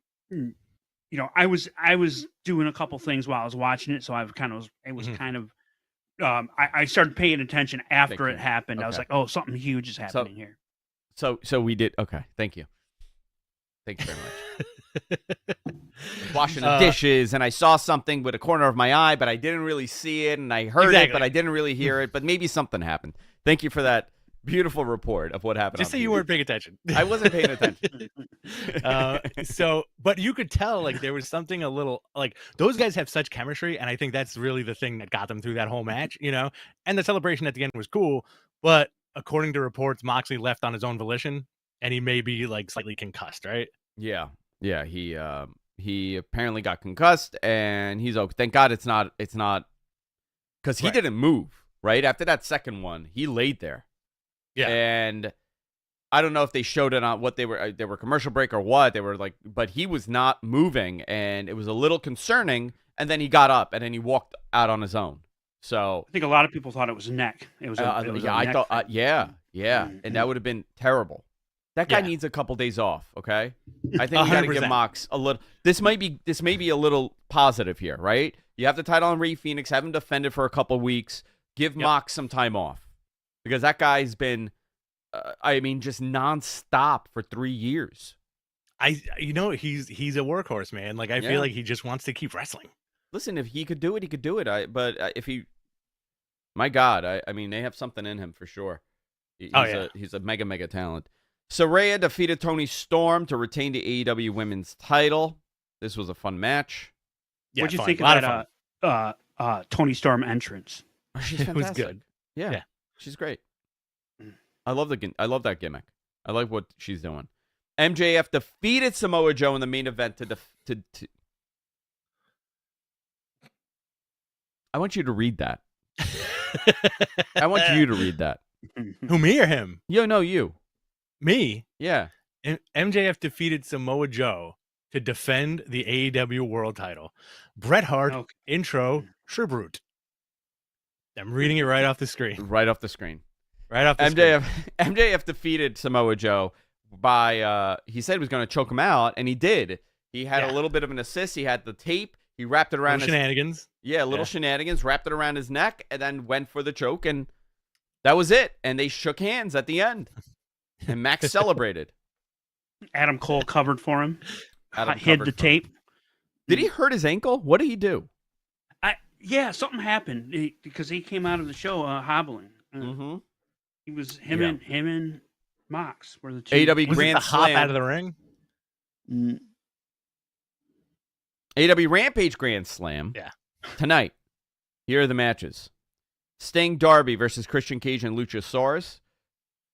Speaker 1: I was doing a couple things while I was watching it, so I I started paying attention after it happened. Okay. I was like, oh, something huge is happening here.
Speaker 2: So we did. Okay, thank you. Thank you very much. Washing the dishes, and I saw something with a corner of my eye, but I didn't really see it, and I heard it, but I didn't really hear it, but maybe something happened. Thank you for that beautiful report of what happened.
Speaker 3: Just say you weren't paying attention.
Speaker 2: I wasn't paying attention.
Speaker 3: But you could tell, like, there was something a little, like, those guys have such chemistry, and I think that's really the thing that got them through that whole match, and the celebration at the end was cool, but according to reports, Moxley left on his own volition, and he may be, like, slightly concussed, right?
Speaker 2: Yeah, he apparently got concussed, and he's okay. Thank God it's not because he didn't move, right? After that second one, he laid there. Yeah. And I don't know if they showed it on what they were commercial break or what. They were like, but he was not moving, and it was a little concerning, and then he got up, and then he walked out on his own. So
Speaker 1: I think a lot of people thought it was neck. It was
Speaker 2: I thought and that would have been terrible. That guy needs a couple days off, okay? I think you got to give Mox a little. This may be a little positive here, right? You have the title on Rey Fenix, have him defended for a couple weeks. Give Mox some time off because that guy's been, just nonstop for 3 years.
Speaker 3: He's a workhorse, man. Like I feel like he just wants to keep wrestling.
Speaker 2: Listen, if he could do it, he could do it. My God, they have something in him for sure. He's a mega talent. Saraya defeated Toni Storm to retain the AEW Women's title. This was a fun match.
Speaker 1: Yeah, what'd you think of that Toni Storm entrance?
Speaker 2: She's fantastic. It was good. Yeah, she's great. I love that gimmick. I like what she's doing. MJF defeated Samoa Joe in the main event to I want you to read that. I want you to read that.
Speaker 3: Who, me or him?
Speaker 2: No, you.
Speaker 3: Me?
Speaker 2: Yeah.
Speaker 3: MJF defeated Samoa Joe to defend the AEW World title. Bret Hart, intro, Sherbrute. I'm reading it right off the screen.
Speaker 2: MJF defeated Samoa Joe by, he said he was going to choke him out, and he did. He had a little bit of an assist. He had the tape. He wrapped it around
Speaker 3: shenanigans.
Speaker 2: Shenanigans, wrapped it around his neck, and then went for the choke, and that was it. And they shook hands at the end. And Max celebrated.
Speaker 1: Adam Cole covered for him. Hid the tape.
Speaker 2: Did he hurt his ankle? What did he do?
Speaker 1: Something happened because he came out of the show hobbling. He was him and Mox were the two.
Speaker 2: AEW Grand Slam
Speaker 3: hop out of the ring.
Speaker 2: AEW Rampage Grand Slam.
Speaker 3: Yeah.
Speaker 2: Tonight, here are the matches: Sting Darby versus Christian Cage and Luchasaurus.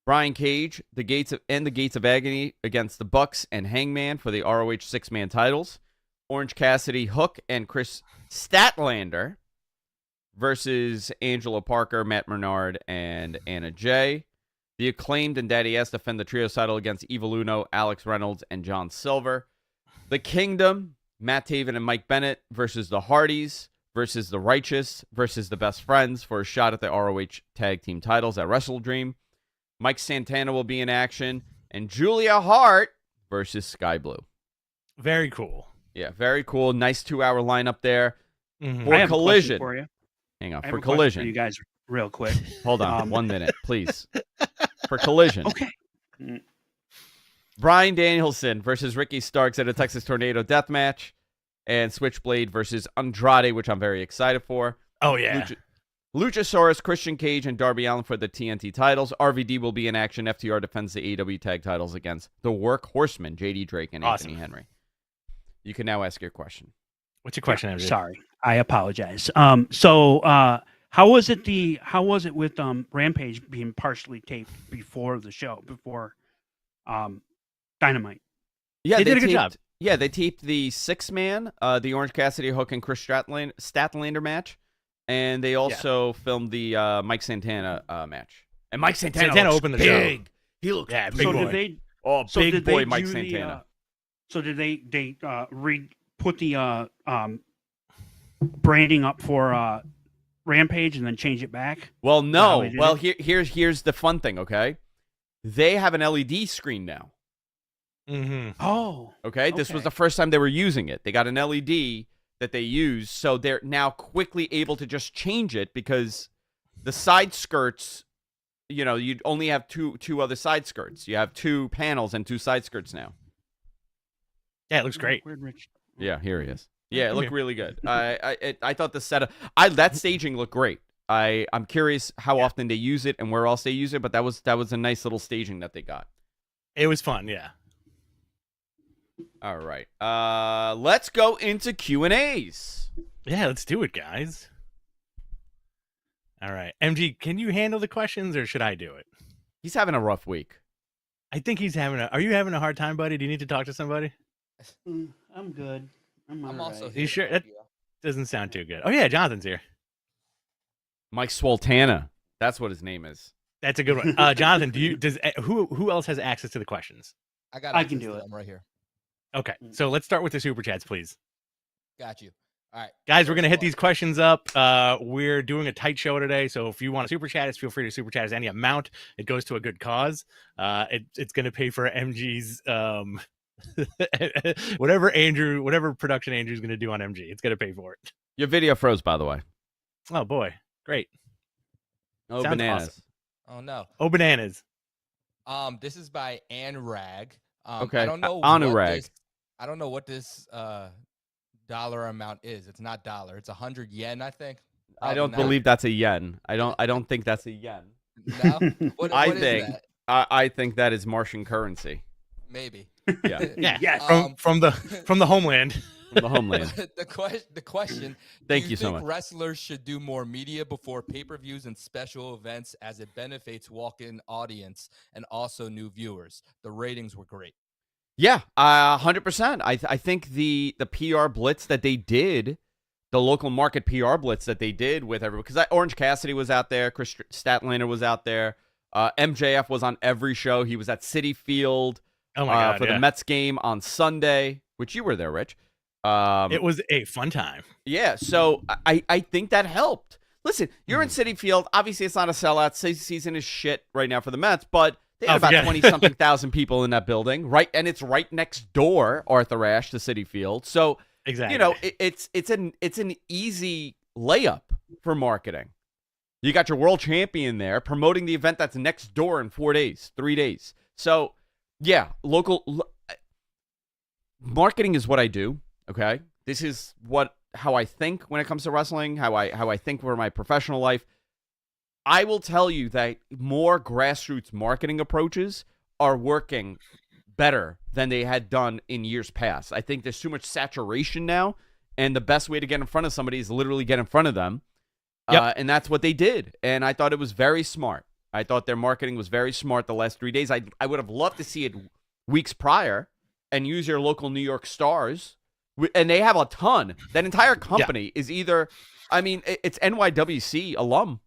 Speaker 2: Brian Cage, the Gates of Agony against the Bucks and Hangman for the ROH 6-man titles. Orange Cassidy, Hook, and Chris Statlander versus Angela Parker, Matt Menard, and Anna Jay. The Acclaimed and Daddy S defend the Trios title against Evil Uno, Alex Reynolds, and John Silver. The Kingdom, Matt Taven and Mike Bennett versus the Hardys versus the Righteous versus the Best Friends for a shot at the ROH tag team titles at Wrestle Dream. Mike Santana will be in action, and Julia Hart versus Sky Blue.
Speaker 3: Very cool.
Speaker 2: Yeah, very cool. Nice 2-hour lineup there.
Speaker 1: For I have Collision.
Speaker 2: A for you. Hang on.
Speaker 1: I
Speaker 2: For Collision.
Speaker 1: For you guys, real quick.
Speaker 2: Hold on 1 minute, please. For Collision.
Speaker 1: Okay.
Speaker 2: Bryan Danielson versus Ricky Starks at a Texas Tornado death match, and Switchblade versus Andrade, which I'm very excited for.
Speaker 3: Oh, yeah.
Speaker 2: Luchasaurus, Christian Cage, and Darby Allin for the TNT titles. RVD will be in action. FTR defends the AEW tag titles against the Workhorsemen, JD Drake and Anthony Henry. You can now ask your question.
Speaker 3: What's your question, MJ?
Speaker 1: Sorry, I apologize. So how was it with Rampage being partially taped before the show, before Dynamite?
Speaker 2: Yeah,
Speaker 3: they did a good job.
Speaker 2: Yeah, they taped the 6-man, the Orange Cassidy, Hook, and Chris Statlander match, and they also filmed the Mike Santana match. And Mike Santana
Speaker 3: opened the
Speaker 2: big.
Speaker 3: show.
Speaker 2: He looks
Speaker 3: big
Speaker 1: So
Speaker 3: boy.
Speaker 1: did they?
Speaker 2: Big boy Mike Santana.
Speaker 1: So did they put the branding up for Rampage and then change it back?
Speaker 2: Well, no. Well, here's the fun thing. Okay, they have an LED screen now.
Speaker 3: Mm-hmm.
Speaker 1: Oh.
Speaker 2: Okay, this was the first time they were using it. They got an LED that they use, so they're now quickly able to just change it because the side skirts, you only have two other side skirts. You have 2 panels and 2 side skirts now.
Speaker 3: Yeah, it looks great.
Speaker 1: Weird, Rich.
Speaker 2: Yeah, here he is. Yeah, it looked really good. I thought the setup, that staging looked great. I'm curious how often they use it and where else they use it, but that was a nice little staging that they got.
Speaker 3: It was fun, yeah.
Speaker 2: All right, let's go into Q&As.
Speaker 3: Yeah, let's do it, guys. All right, MG, can you handle the questions or should I do it?
Speaker 2: He's having a rough week.
Speaker 3: I think he's are you having a hard time, buddy? Do you need to talk to somebody?
Speaker 1: I'm good.
Speaker 4: I'm also
Speaker 3: You sure? That doesn't sound too good. Oh yeah, Jonathan's here.
Speaker 2: Mike Swoltana. That's what his name is.
Speaker 3: That's a good one. Jonathan, who else has access to the questions?
Speaker 4: I can do it. I'm right here.
Speaker 3: Okay, so let's start with the super chats, please.
Speaker 4: Got you. All right,
Speaker 3: guys, we're gonna hit these questions up. We're doing a tight show today, so if you want to super chat us, feel free to super chat us any amount. It goes to a good cause. It's gonna pay for MG's whatever production Andrew's gonna do on MG. It's gonna pay for it.
Speaker 2: Your video froze, by the way.
Speaker 3: Oh boy, great.
Speaker 2: Oh,
Speaker 3: sounds
Speaker 2: bananas.
Speaker 3: awesome.
Speaker 4: Oh no.
Speaker 3: Oh, bananas.
Speaker 4: This is by Ann Rag.
Speaker 2: Okay.
Speaker 4: I don't know I don't know what this dollar amount is. It's not dollar. It's 100 yen, I think.
Speaker 2: I don't believe that's a yen. I don't think that's a yen.
Speaker 4: No. What is that?
Speaker 2: I think that is Martian currency.
Speaker 4: Maybe.
Speaker 2: Yeah.
Speaker 3: Yeah.
Speaker 1: Yes.
Speaker 3: From the homeland.
Speaker 2: From the homeland.
Speaker 4: The question.
Speaker 2: Thank you so much.
Speaker 4: Wrestlers should do more media before pay-per-views and special events as it benefits walk-in audience and also new viewers. The ratings were great.
Speaker 2: Yeah, 100%. I think the PR blitz that they did, the local market PR blitz that they did with everyone, because Orange Cassidy was out there, Chris Statlander was out there, MJF was on every show. He was at Citi Field for the Mets game on Sunday, which you were there, Rich.
Speaker 3: It was a fun time.
Speaker 2: Yeah, so I think that helped. Listen, you're in Citi Field. Obviously, it's not a sellout. Season is shit right now for the Mets, but they had about 20-something thousand people in that building, right? And it's right next door, Arthur Ashe, to Citi Field. So,
Speaker 3: exactly,
Speaker 2: it's an easy layup for marketing. You got your world champion there promoting the event that's next door in 3 days. So, yeah, local marketing is what I do. Okay, this is how I think when it comes to wrestling. How I think for my professional life. I will tell you that more grassroots marketing approaches are working better than they had done in years past. I think there's too much saturation now, and the best way to get in front of somebody is literally get in front of them.
Speaker 3: Yep.
Speaker 2: And that's what they did. And I thought it was very smart. I thought their marketing was very smart the last 3 days. I would have loved to see it weeks prior and use your local New York stars. And they have a ton. That entire company is either, it's NYWC alum.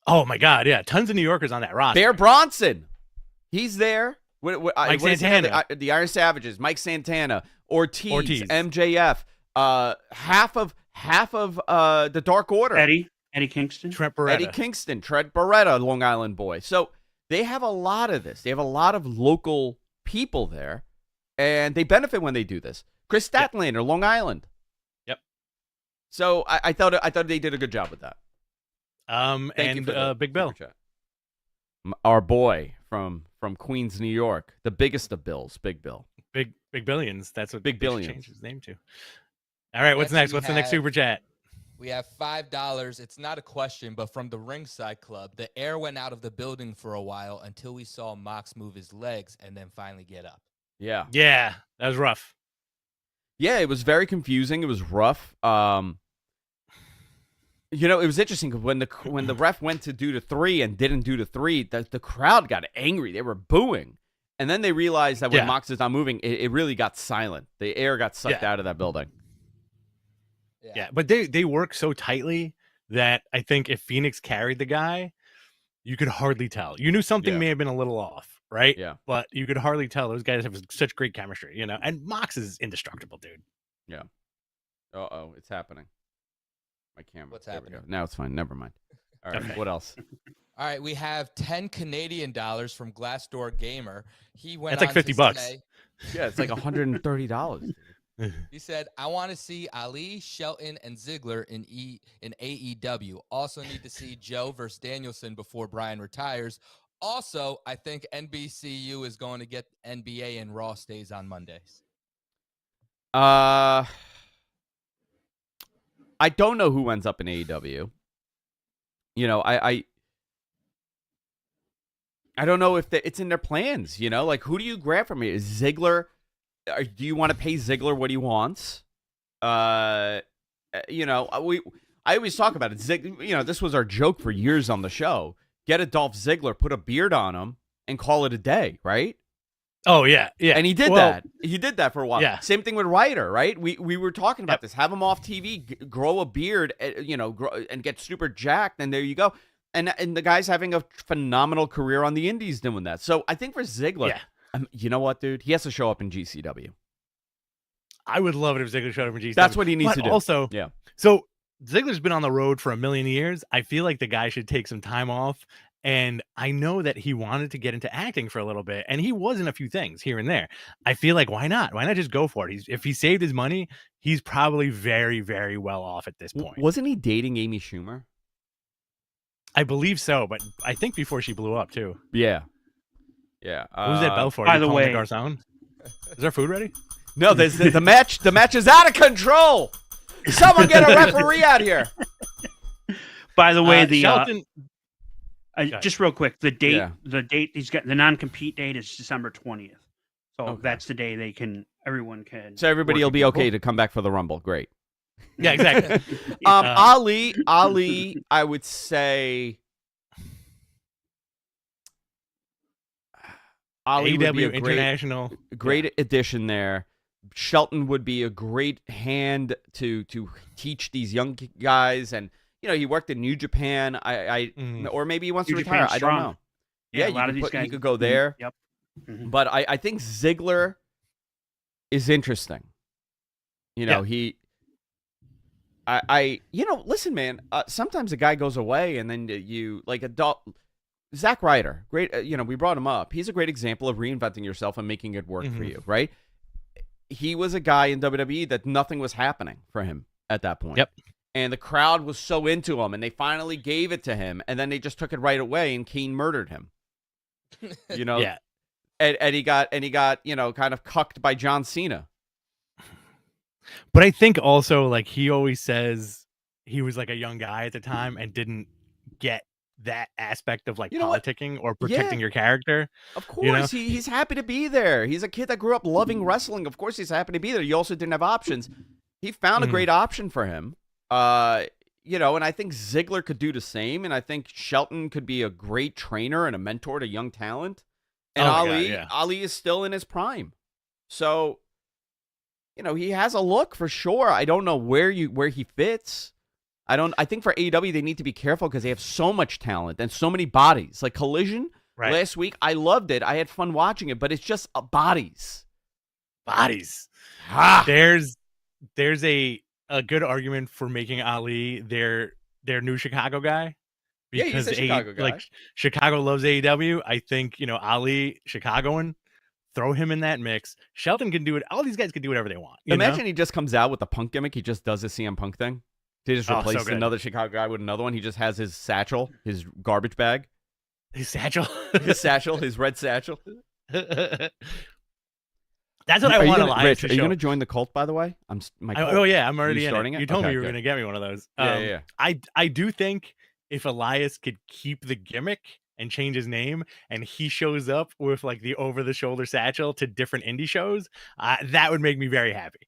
Speaker 3: Oh my God, yeah, tons of New Yorkers on that roster.
Speaker 2: Bear Bronson, he's there.
Speaker 3: Mike Santana,
Speaker 2: the Iron Savages, Mike Santana, Ortiz. MJF, half of the Dark Order,
Speaker 1: Eddie Kingston,
Speaker 3: Trent
Speaker 2: Beretta, Long Island boy. So they have a lot of this. They have a lot of local people there, and they benefit when they do this. Chris Statlander, Long Island.
Speaker 3: Yep.
Speaker 2: So I thought they did a good job with that.
Speaker 3: Big Bill,
Speaker 2: our boy from Queens, New York, the biggest of Bills, Big Bill,
Speaker 3: big billions. That's what
Speaker 2: Big Billions
Speaker 3: changed his name to. All right, what's next? What's the next super chat?
Speaker 4: We have $5. It's not a question, but from the Ringside Club, the air went out of the building for a while until we saw Mox move his legs and then finally get up.
Speaker 2: Yeah,
Speaker 3: that was rough.
Speaker 2: Yeah, it was very confusing. It was rough. You know, it was interesting because when the ref went to do the 3 and didn't do the 3, the crowd got angry. They were booing. And then they realized that when Mox is not moving, it really got silent. The air got sucked out of that building.
Speaker 3: Yeah, but they work so tightly that I think if Phoenix carried the guy, you could hardly tell. You knew something may have been a little off, right?
Speaker 2: Yeah.
Speaker 3: But you could hardly tell. Those guys have such great chemistry, you know? And Mox is indestructible, dude.
Speaker 2: Yeah. Uh-oh, it's happening. My camera.
Speaker 4: What's happening?
Speaker 2: Now it's fine. Never mind. All right, what else?
Speaker 4: All right, we have 10 Canadian dollars from Glassdoor Gamer. He went.
Speaker 3: That's like $50.
Speaker 4: Say,
Speaker 2: yeah, it's like $130.
Speaker 4: He said, "I want to see Ali, Shelton, and Ziggler in AEW. Also need to see Joe versus Danielson before Brian retires. Also, I think NBCU is going to get NBA and Raw stays on Mondays."
Speaker 2: I don't know who ends up in AEW. You know, I don't know if it's in their plans. You know, like who do you grab from here? Is Ziggler? Do you want to pay Ziggler what he wants? You know, I always talk about it. You know, this was our joke for years on the show. Get a Dolph Ziggler, put a beard on him, and call it a day, right?
Speaker 3: Oh yeah, yeah.
Speaker 2: And he did that. He did that for a while.
Speaker 3: Yeah.
Speaker 2: Same thing with Ryder, right? We were talking about this. Have him off TV, grow a beard, you know, and get super jacked, and there you go. And the guy's having a phenomenal career on the Indies doing that. So I think for Ziggler, you know what, dude? He has to show up in GCW.
Speaker 3: I would love it if Ziggler showed up in GCW.
Speaker 2: That's what he needs to do.
Speaker 3: Also,
Speaker 2: yeah.
Speaker 3: So Ziggler's been on the road for a million years. I feel like the guy should take some time off. And I know that he wanted to get into acting for a little bit, and he was in a few things here and there. I feel like why not? Why not just go for it? If he saved his money, he's probably very, very well off at this point.
Speaker 2: Wasn't he dating Amy Schumer?
Speaker 3: I believe so, but I think before she blew up too.
Speaker 2: Yeah. Yeah.
Speaker 3: Who's that bell for?
Speaker 1: By the way,
Speaker 3: Garcon? Is our food ready?
Speaker 2: No, there's the match. The match is out of control. Someone get a referee out here.
Speaker 1: By the way, the
Speaker 3: Shelton.
Speaker 1: Just real quick, the date he's got, the non-compete date is December 20th. So that's the day everyone can.
Speaker 2: So everybody will be okay to come back for the Rumble. Great.
Speaker 3: Yeah, exactly.
Speaker 2: Ali, I would say Ali would be a
Speaker 3: international
Speaker 2: great addition there. Shelton would be a great hand to teach these young guys, and you know he worked in New Japan. Or maybe he wants to retire. I don't know. Yeah,
Speaker 1: a lot of these guys.
Speaker 2: He could go there.
Speaker 1: Yep. Mm-hmm.
Speaker 2: But I think Ziggler is interesting. You know you know, listen, man. Sometimes a guy goes away, and then you like Zack Ryder. Great. You know, we brought him up. He's a great example of reinventing yourself and making it work for you, right? He was a guy in WWE that nothing was happening for him at that point.
Speaker 3: Yep.
Speaker 2: And the crowd was so into him, and they finally gave it to him, and then they just took it right away, and Kane murdered him. You know.
Speaker 3: Yeah.
Speaker 2: And he got you know kind of cucked by John Cena.
Speaker 3: But I think also like he always says he was like a young guy at the time and didn't get that aspect of like politicking or protecting your character.
Speaker 2: Of course, he's happy to be there. He's a kid that grew up loving wrestling. Of course, he's happy to be there. You also didn't have options. He found a great option for him. You know, and I think Ziggler could do the same. And I think Shelton could be a great trainer and a mentor to young talent. And Ali is still in his prime. So, you know, he has a look for sure. I don't know where he fits. I think for AEW they need to be careful because they have so much talent and so many bodies. Like Collision last week, I loved it. I had fun watching it, but it's just bodies.
Speaker 3: Bodies. There's a good argument for making Ali their new Chicago guy. Because
Speaker 2: he's a Chicago guy.
Speaker 3: Like Chicago loves AEW. I think, you know, Ali, Chicagoan, throw him in that mix. Shelton can do it. All these guys can do whatever they want.
Speaker 2: Imagine he just comes out with the Punk gimmick. He just does a CM Punk thing. They just replace another Chicago guy with another one. He just has his satchel, his garbage bag.
Speaker 3: His satchel?
Speaker 2: His red satchel.
Speaker 3: That's what I want to lie.
Speaker 2: Rich, are you going to join the cult, by the way? I'm
Speaker 3: already
Speaker 2: starting
Speaker 3: in
Speaker 2: it.
Speaker 3: You told me you were going to get me one of those.
Speaker 2: Yeah.
Speaker 3: I do think if Elias could keep the gimmick and change his name, and he shows up with like the over-the-shoulder satchel to different indie shows, that would make me very happy.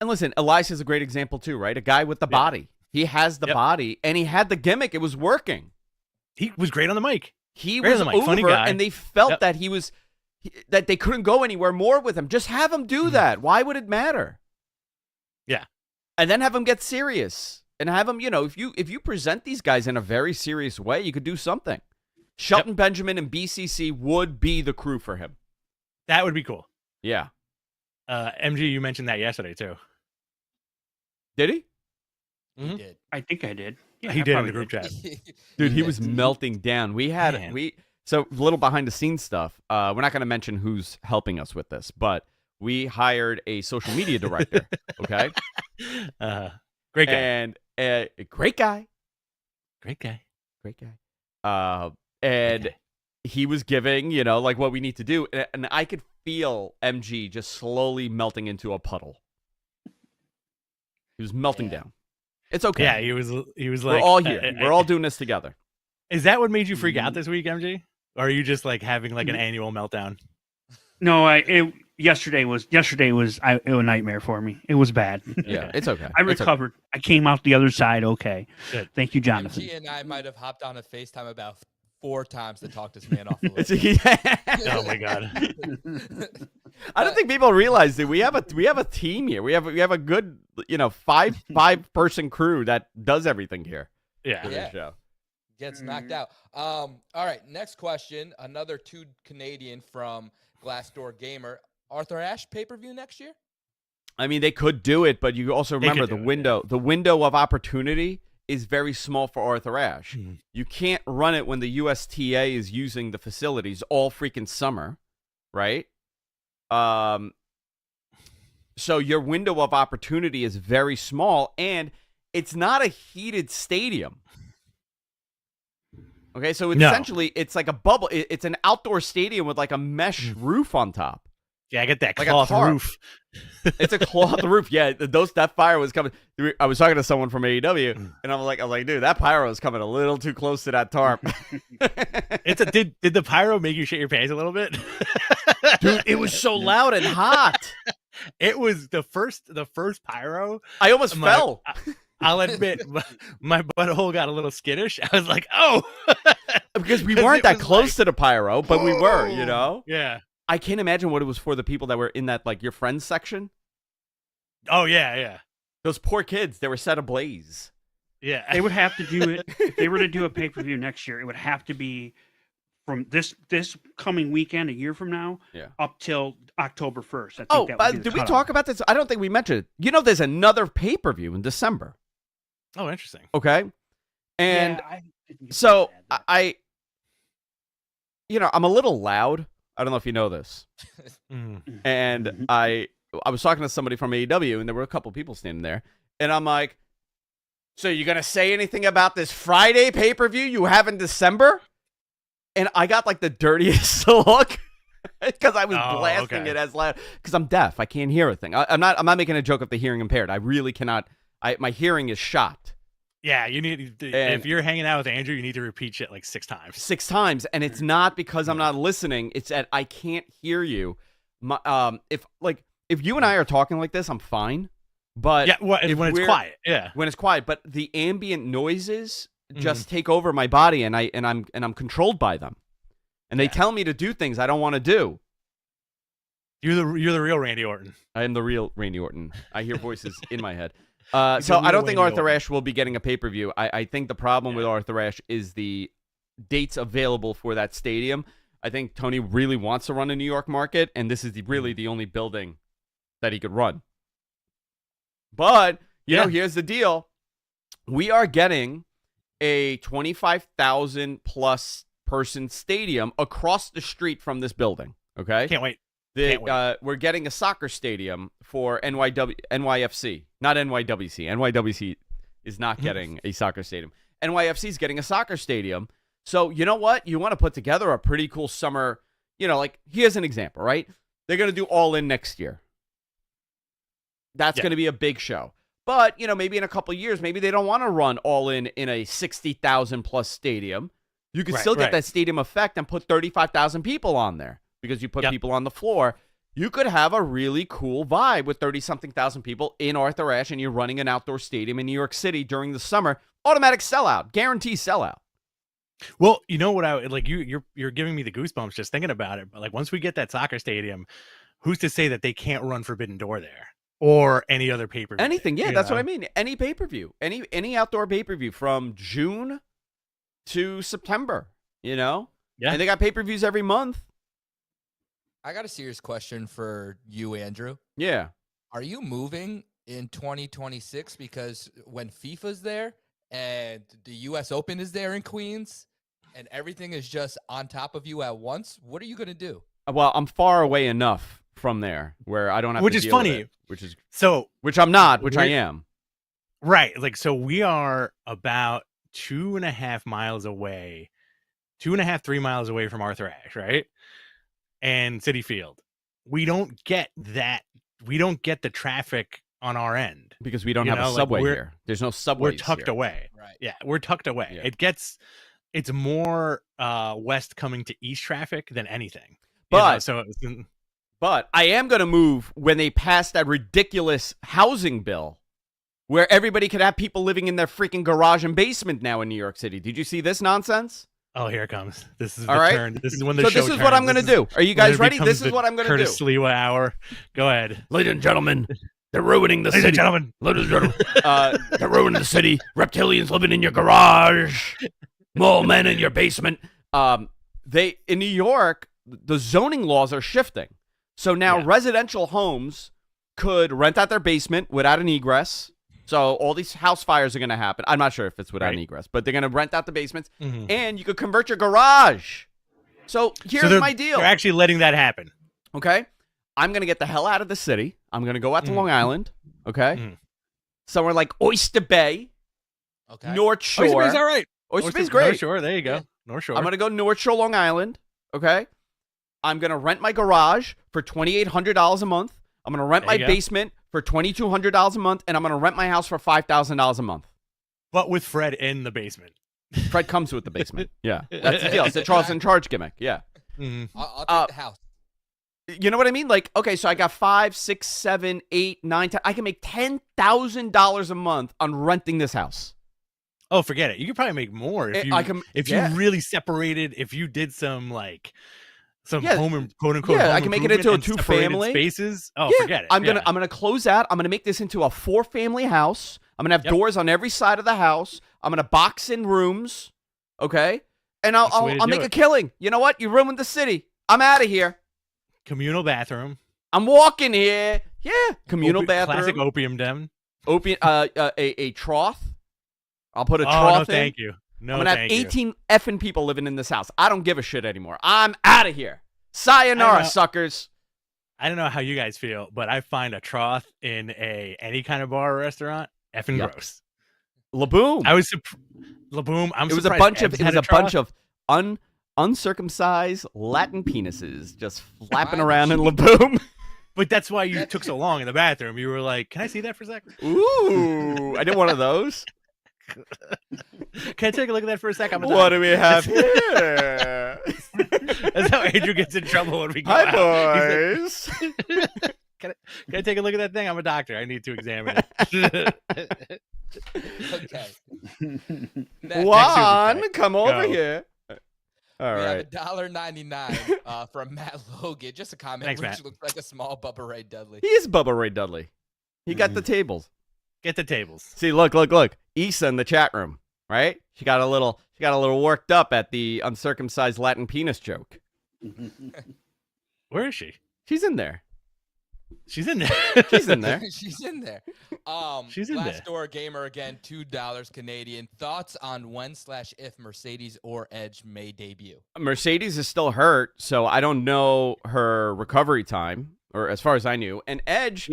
Speaker 2: And listen, Elias is a great example too, right? A guy with the body. He has the body, and he had the gimmick. It was working.
Speaker 3: He was great on the mic.
Speaker 2: He was over, funny guy. And they felt that that they couldn't go anywhere more with him. Just have him do that. Why would it matter?
Speaker 3: Yeah.
Speaker 2: And then have him get serious. And have him, if you present these guys in a very serious way, you could do something. Shelton Benjamin and BCC would be the crew for him.
Speaker 3: That would be cool.
Speaker 2: Yeah.
Speaker 3: MG, you mentioned that yesterday too.
Speaker 2: Did he?
Speaker 4: He did.
Speaker 1: I think I did.
Speaker 3: Yeah, he did in the group chat.
Speaker 2: Dude, he was melting down. So a little behind the scenes stuff. We're not going to mention who's helping us with this, but we hired a social media director. Okay.
Speaker 3: Great guy.
Speaker 2: And great guy. And he was giving, like what we need to do. And I could feel MG just slowly melting into a puddle. He was melting down. It's okay.
Speaker 3: Yeah, he was like,
Speaker 2: we're all here. We're all doing this together.
Speaker 3: Is that what made you freak out this week, MG? Or are you just like having like an annual meltdown?
Speaker 1: No, yesterday was a nightmare for me. It was bad.
Speaker 2: Yeah, it's okay.
Speaker 1: I recovered. Okay. I came out the other side okay.
Speaker 3: Good.
Speaker 1: Thank you, Jonathan.
Speaker 4: MG and I might have hopped on a FaceTime about 4 times to talk this man off the list.
Speaker 3: Oh my god.
Speaker 2: I don't think people realize that we have a team here. We have a good, 5-person crew that does everything here.
Speaker 3: Yeah.
Speaker 2: For this show.
Speaker 4: Gets knocked out. All right, next question. Another 2 Canadian from Glassdoor Gamer. Arthur Ashe pay-per-view next year?
Speaker 2: I mean, they could do it, but you also remember the window of opportunity is very small for Arthur Ashe. Mm-hmm. You can't run it when the USTA is using the facilities all freaking summer, right? So your window of opportunity is very small, and it's not a heated stadium. Okay, so essentially it's like a bubble. It's an outdoor stadium with like a mesh roof on top.
Speaker 3: Yeah, I get that
Speaker 2: like
Speaker 3: cloth roof.
Speaker 2: It's a cloth roof. Yeah, that fire was coming. I was talking to someone from AEW, and I was like, dude, that pyro is coming a little too close to that tarp.
Speaker 3: Did the pyro make you shit your pants a little bit?
Speaker 2: Dude, it was so loud and hot.
Speaker 3: It was the first pyro.
Speaker 2: I almost fell.
Speaker 3: I'll admit, my butthole got a little skittish. I was like, oh.
Speaker 2: Because we weren't that close to the pyro, but we were,
Speaker 3: Yeah.
Speaker 2: I can't imagine what it was for the people that were in that, like, your friends section.
Speaker 3: Oh, yeah.
Speaker 2: Those poor kids, they were set ablaze.
Speaker 1: Yeah. They would have to do it. If they were to do a pay-per-view next year, it would have to be from this coming weekend, a year from now, up till October 1st.
Speaker 2: Did we talk about this? I don't think we mentioned it. There's another pay-per-view in December.
Speaker 3: Oh, interesting.
Speaker 2: Okay. And so I'm a little loud. I don't know if you know this. And I was talking to somebody from AEW, and there were a couple people standing there. And I'm like, so you going to say anything about this Friday pay-per-view you have in December? And I got like the dirtiest look because I was blasting it as loud because I'm deaf. I can't hear a thing. I'm not making a joke of the hearing impaired. I really cannot. My hearing is shot.
Speaker 3: Yeah, you need if you're hanging out with Andrew, you need to repeat shit like 6 times.
Speaker 2: 6 times, and it's not because I'm not listening. It's that I can't hear you. If you and I are talking like this, I'm fine. But
Speaker 3: when it's quiet,
Speaker 2: when it's quiet. But the ambient noises just take over my body, and I'm controlled by them, and they tell me to do things I don't want to do.
Speaker 3: You're the real Randy Orton.
Speaker 2: I am the real Randy Orton. I hear voices in my head. So I don't think Arthur Ashe will be getting a pay-per-view. I think the problem with Arthur Ashe is the dates available for that stadium. I think Tony really wants to run a New York market, and this is really the only building that he could run. But, here's the deal. We are getting a 25,000-plus person stadium across the street from this building, okay?
Speaker 3: Can't wait.
Speaker 2: We're getting a soccer stadium for NYFC, not NYWC. NYWC is not getting a soccer stadium. NYFC is getting a soccer stadium. So you know what? You want to put together a pretty cool summer, here's an example, right? They're going to do All In next year. That's going to be a big show. But, maybe in a couple of years, maybe they don't want to run All In a 60,000-plus stadium. You can still get that stadium effect and put 35,000 people on there. Because you put people on the floor, you could have a really cool vibe with 30-something thousand people in Arthur Ashe, and you're running an outdoor stadium in New York City during the summer. Automatic sellout, guaranteed sellout.
Speaker 3: Well, you know what I like. You're giving me the goosebumps just thinking about it. But like once we get that soccer stadium, who's to say that they can't run Forbidden Door there or any other pay-per-view?
Speaker 2: Anything, yeah, that's what I mean. Any pay-per-view, any outdoor pay-per-view from June to September. Yeah, and they got pay-per-views every month.
Speaker 4: I got a serious question for you, Andrew.
Speaker 2: Yeah.
Speaker 4: Are you moving in 2026 because when FIFA's there and the U.S. Open is there in Queens and everything is just on top of you at once, what are you going to do?
Speaker 2: Well, I'm far away enough from there where I don't have to deal with it, which I'm not, which I am.
Speaker 3: Right. Like, so we are about 2.5 miles away, 2.5, 3 miles away from Arthur Ashe, right? And Citi Field. We don't get that. We don't get the traffic on our end
Speaker 2: because we don't have a subway here. There's no subway.
Speaker 3: We're tucked away.
Speaker 4: Right.
Speaker 3: Yeah, we're tucked away.
Speaker 2: Yeah.
Speaker 3: It's more west coming to east traffic than anything.
Speaker 2: But I am going to move when they pass that ridiculous housing bill where everybody could have people living in their freaking garage and basement now in New York City. Did you see this nonsense?
Speaker 3: Oh, here it comes. This is
Speaker 2: all right.
Speaker 3: Turn. This is when the
Speaker 2: show
Speaker 3: this is
Speaker 2: turns.
Speaker 3: What
Speaker 2: I'm going to do. Are you guys ready? This is what I'm going to do.
Speaker 3: Curtis Sliwa hour. Go ahead.
Speaker 2: Ladies and gentlemen, they're ruining the city.
Speaker 3: Ladies and
Speaker 2: gentlemen. They're ruining the city. Reptilians living in your garage. Mole men in your basement. In New York, the zoning laws are shifting. So now residential homes could rent out their basement without an egress. So all these house fires are going to happen. I'm not sure if it's without an egress, but they're going to rent out the basements, and you could convert your garage. So here's my deal.
Speaker 3: They're actually letting that happen.
Speaker 2: Okay? I'm going to get the hell out of the city. I'm going to go out to Long Island, okay? Somewhere like Oyster Bay, North Shore.
Speaker 3: Oyster Bay's all right.
Speaker 2: Oyster Bay's great.
Speaker 3: North Shore, there you go. Yeah. North Shore.
Speaker 2: I'm going to go North Shore, Long Island, okay? I'm going to rent my garage for $2,800 a month. I'm going to rent my basement for $2,200 a month, and I'm going to rent my house for $5,000 a month.
Speaker 3: But with Fred in the basement.
Speaker 2: Fred comes with the basement. Yeah. That's the deal. It's the Charles in Charge gimmick. Yeah.
Speaker 4: I'll take the house.
Speaker 2: You know what I mean? Like, okay, so I got 5, 6, 7, 8, 9, 10. I can make $10,000 a month on renting this house.
Speaker 3: Oh, forget it. You could probably make more if you really separated, if you did some like home and quote unquote.
Speaker 2: Yeah, I can make it into a 2-family
Speaker 3: spaces. Oh, forget it.
Speaker 2: I'm gonna close out. I'm gonna make this into a 4-family house. I'm gonna have doors on every side of the house. I'm gonna box in rooms. Okay, and I'll make a killing. You know what? You ruined the city. I'm out of here.
Speaker 3: Communal bathroom.
Speaker 2: I'm walking here. Yeah, communal bathroom.
Speaker 3: Classic opium den.
Speaker 2: A trough. I'll put a trough in.
Speaker 3: Thank you. No,
Speaker 2: I'm gonna have 18 effing people living in this house. I don't give a shit anymore. I'm out of here. Sayonara, suckers.
Speaker 3: I don't know how you guys feel, but I find a trough in any kind of bar or restaurant effing gross.
Speaker 2: Laboom.
Speaker 3: Laboom.
Speaker 2: It was a bunch of uncircumcised Latin penises just flapping around in Laboom.
Speaker 3: But that's why you took so long in the bathroom. You were like, "Can I see that for a second?"
Speaker 2: Ooh, I did one of those.
Speaker 3: Can I take a look at that for a second?
Speaker 2: What do we have here?
Speaker 3: That's how Andrew gets in trouble when we go
Speaker 2: out.
Speaker 3: Hi,
Speaker 2: boys.
Speaker 3: Can I take a look at that thing? I'm a doctor. I need to examine it.
Speaker 4: Okay.
Speaker 2: Juan, come over here. All right.
Speaker 4: We have $1.99 from Matt Logan. Just a comment.
Speaker 3: Thanks,
Speaker 4: which
Speaker 3: Matt.
Speaker 4: looks like a small Bubba Ray Dudley.
Speaker 2: He is Bubba Ray Dudley. He got the tables.
Speaker 3: Get the tables.
Speaker 2: See, look. Issa in the chat room, right? She got a little worked up at the uncircumcised Latin penis joke.
Speaker 3: Where is she?
Speaker 2: She's in there.
Speaker 3: She's in there.
Speaker 2: She's in there.
Speaker 4: She's in there.
Speaker 3: She's in there.
Speaker 4: Last Door Gamer again, $2 Canadian. Thoughts on when/if Mercedes or Edge may debut?
Speaker 2: Mercedes is still hurt, so I don't know her recovery time, or as far as I knew. And Edge,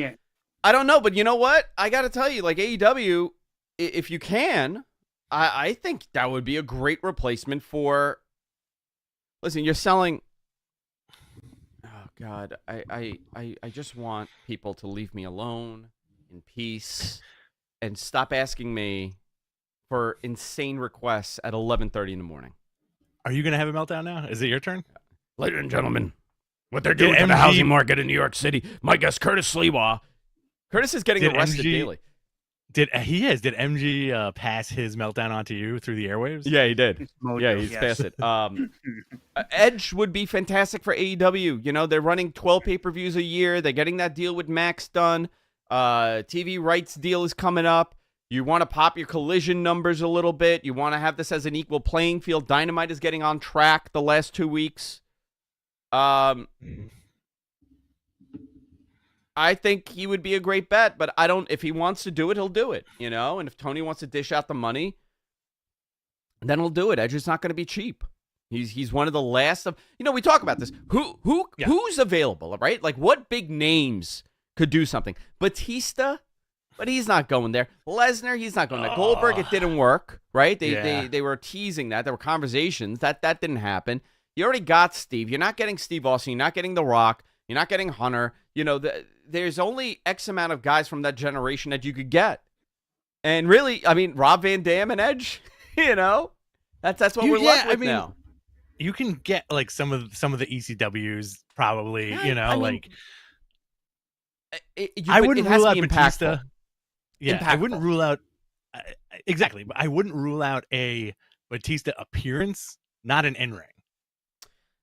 Speaker 2: I don't know, but you know what? I got to tell you, like AEW, if you can, I think that would be a great replacement for. Listen, you're selling. Oh God, I just want people to leave me alone in peace and stop asking me for insane requests at 11:30 in the morning.
Speaker 3: Are you gonna have a meltdown now? Is it your turn?
Speaker 2: Ladies and gentlemen, What they're doing to the housing market in New York City. My guest, Curtis Sliwa. Curtis is getting arrested daily.
Speaker 3: Did MG pass his meltdown onto you through the airwaves?
Speaker 2: Yeah, he did. Yeah, he's passed it. Edge would be fantastic for AEW. You know, they're running 12 pay-per-views a year. They're getting that deal with Max done. TV rights deal is coming up. You want to pop your Collision numbers a little bit. You want to have this as an equal playing field. Dynamite is getting on track the last 2 weeks. I think he would be a great bet, but if he wants to do it, he'll do it, you know? And if Tony wants to dish out the money, then he'll do it. Edge is not going to be cheap. He's one of the last of, you know, we talk about this. Who's available, right? Like, what big names could do something? Batista, but he's not going there. Lesnar, he's not going there. Goldberg, it didn't work, right? They were teasing that. There were conversations. That didn't happen. You already got Steve. You're not getting Steve Austin. You're not getting The Rock. You're not getting Hunter. You know, there's only X amount of guys from that generation that you could get. And really, I mean, Rob Van Dam and Edge, you know, that's what we're left with now.
Speaker 3: You can get like some of the ECWs probably, you know, like I wouldn't rule out Batista. Yeah, impactful. I wouldn't rule out exactly, but I wouldn't rule out a Batista appearance, not an in-ring.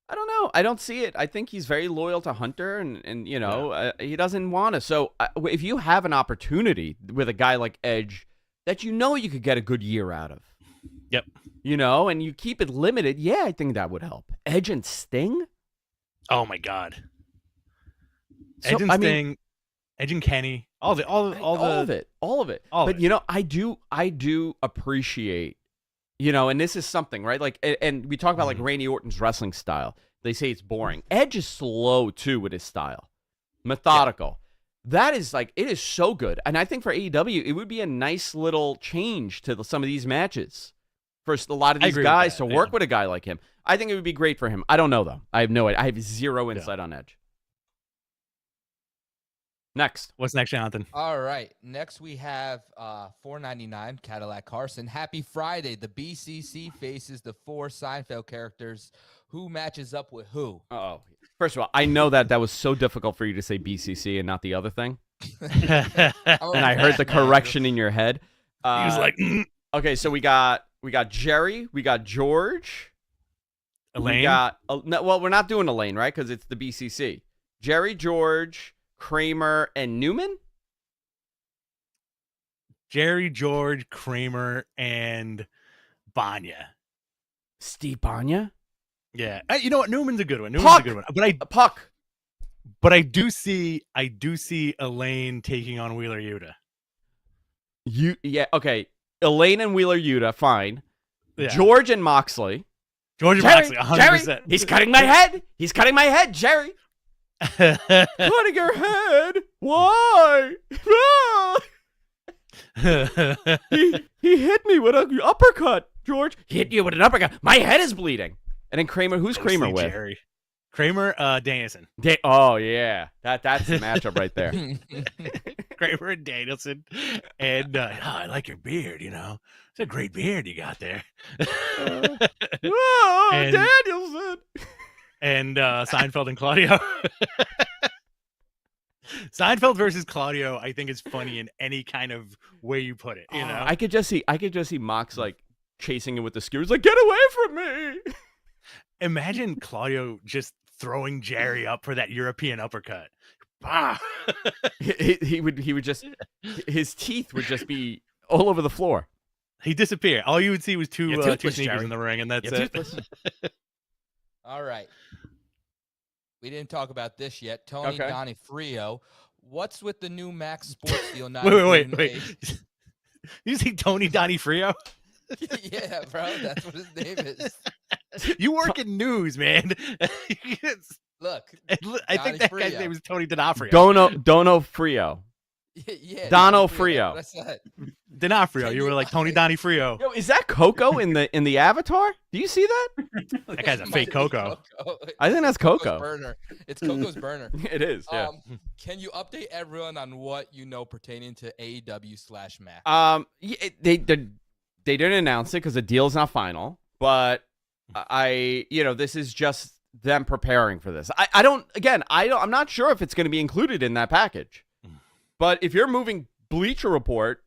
Speaker 2: I don't know. I don't see it. I think he's very loyal to Hunter, and you know, he doesn't want to. So if you have an opportunity with a guy like Edge that you know you could get a good year out of,
Speaker 3: yep,
Speaker 2: you know, and you keep it limited, yeah, I think that would help. Edge and Sting?
Speaker 3: Oh my God. Edge and Sting, Edge and Kenny, all of it.
Speaker 2: But you know, I do appreciate, you know, and this is something, right? Like, and we talk about like Randy Orton's wrestling style. They say it's boring. Edge is slow too with his style, methodical. Yeah. That is like, it is so good. And I think for AEW, it would be a nice little change to some of these matches for a lot of these guys to work with a guy like him. I think it would be great for him. I don't know though. I have no idea. I have zero insight on Edge. Next.
Speaker 3: What's next, Jonathan?
Speaker 4: All right. Next we have $4.99 Cadillac Carson. Happy Friday. The BCC faces the 4 Seinfeld characters. Who matches up with who?
Speaker 2: Uh-oh. First of all, I know that was so difficult for you to say BCC and not the other thing. And I heard the correction in your head.
Speaker 3: He was like,
Speaker 2: okay, so we got Jerry, we got George.
Speaker 3: Elaine?
Speaker 2: We're not doing Elaine, right? Because it's the BCC. Jerry, George, Kramer, and Newman?
Speaker 3: Jerry, George, Kramer, and Banya.
Speaker 2: Steve Banya?
Speaker 3: Yeah. You know what? Newman's a good one.
Speaker 2: Puck.
Speaker 3: But I do see Elaine taking on Wheeler Yuta.
Speaker 2: Yeah, okay. Elaine and Wheeler Yuta, fine.
Speaker 3: Yeah.
Speaker 2: George and Moxley.
Speaker 3: Moxley, 100%.
Speaker 2: Jerry, he's cutting my head. He's cutting my head, Jerry. Cutting your head? Why? he hit me with an uppercut, George. He hit you with an uppercut. My head is bleeding. And then Kramer, who's Kramer with?
Speaker 3: Jerry. Kramer, Danielson.
Speaker 2: Oh yeah, that's the matchup right there.
Speaker 3: Kramer and Danielson, and I like your beard. You know, it's a great beard you got there.
Speaker 2: Danielson.
Speaker 3: And Seinfeld and Claudio. Seinfeld versus Claudio, I think is funny in any kind of way you put it. You know,
Speaker 2: I could just see Mox like chasing him with the skewers, like, get away from me.
Speaker 3: Imagine Claudio just throwing Jerry up for that European uppercut. Bah!
Speaker 2: he would just, his teeth would just be all over the floor.
Speaker 3: He'd disappear. All you would see was two sneakers in the ring, and that's it.
Speaker 4: All right. We didn't talk about this yet. Tony Donifrio. What's with the new Max Sports deal?
Speaker 3: Wait. You say Tony Donifrio?
Speaker 4: Yeah, bro. That's what his name is.
Speaker 3: You work in news, man.
Speaker 4: Look,
Speaker 3: I think that guy's name is Tony Donofrio.
Speaker 2: Donofrio.
Speaker 4: Yeah,
Speaker 2: Donofrio.
Speaker 4: That's it.
Speaker 3: Donofrio. You were like Tony Donifrio.
Speaker 2: Yo, is that Coco in the Avatar? Do you see that?
Speaker 3: That guy's a fake Coco.
Speaker 2: I think that's Coco.
Speaker 4: Burner. It's Coco's burner.
Speaker 2: It is. Yeah.
Speaker 4: Can you update everyone on what you know pertaining to AEW/Max?
Speaker 2: They didn't announce it because the deal's not final, but this is just them preparing for this. I'm not sure if it's going to be included in that package. But if you're moving Bleacher Report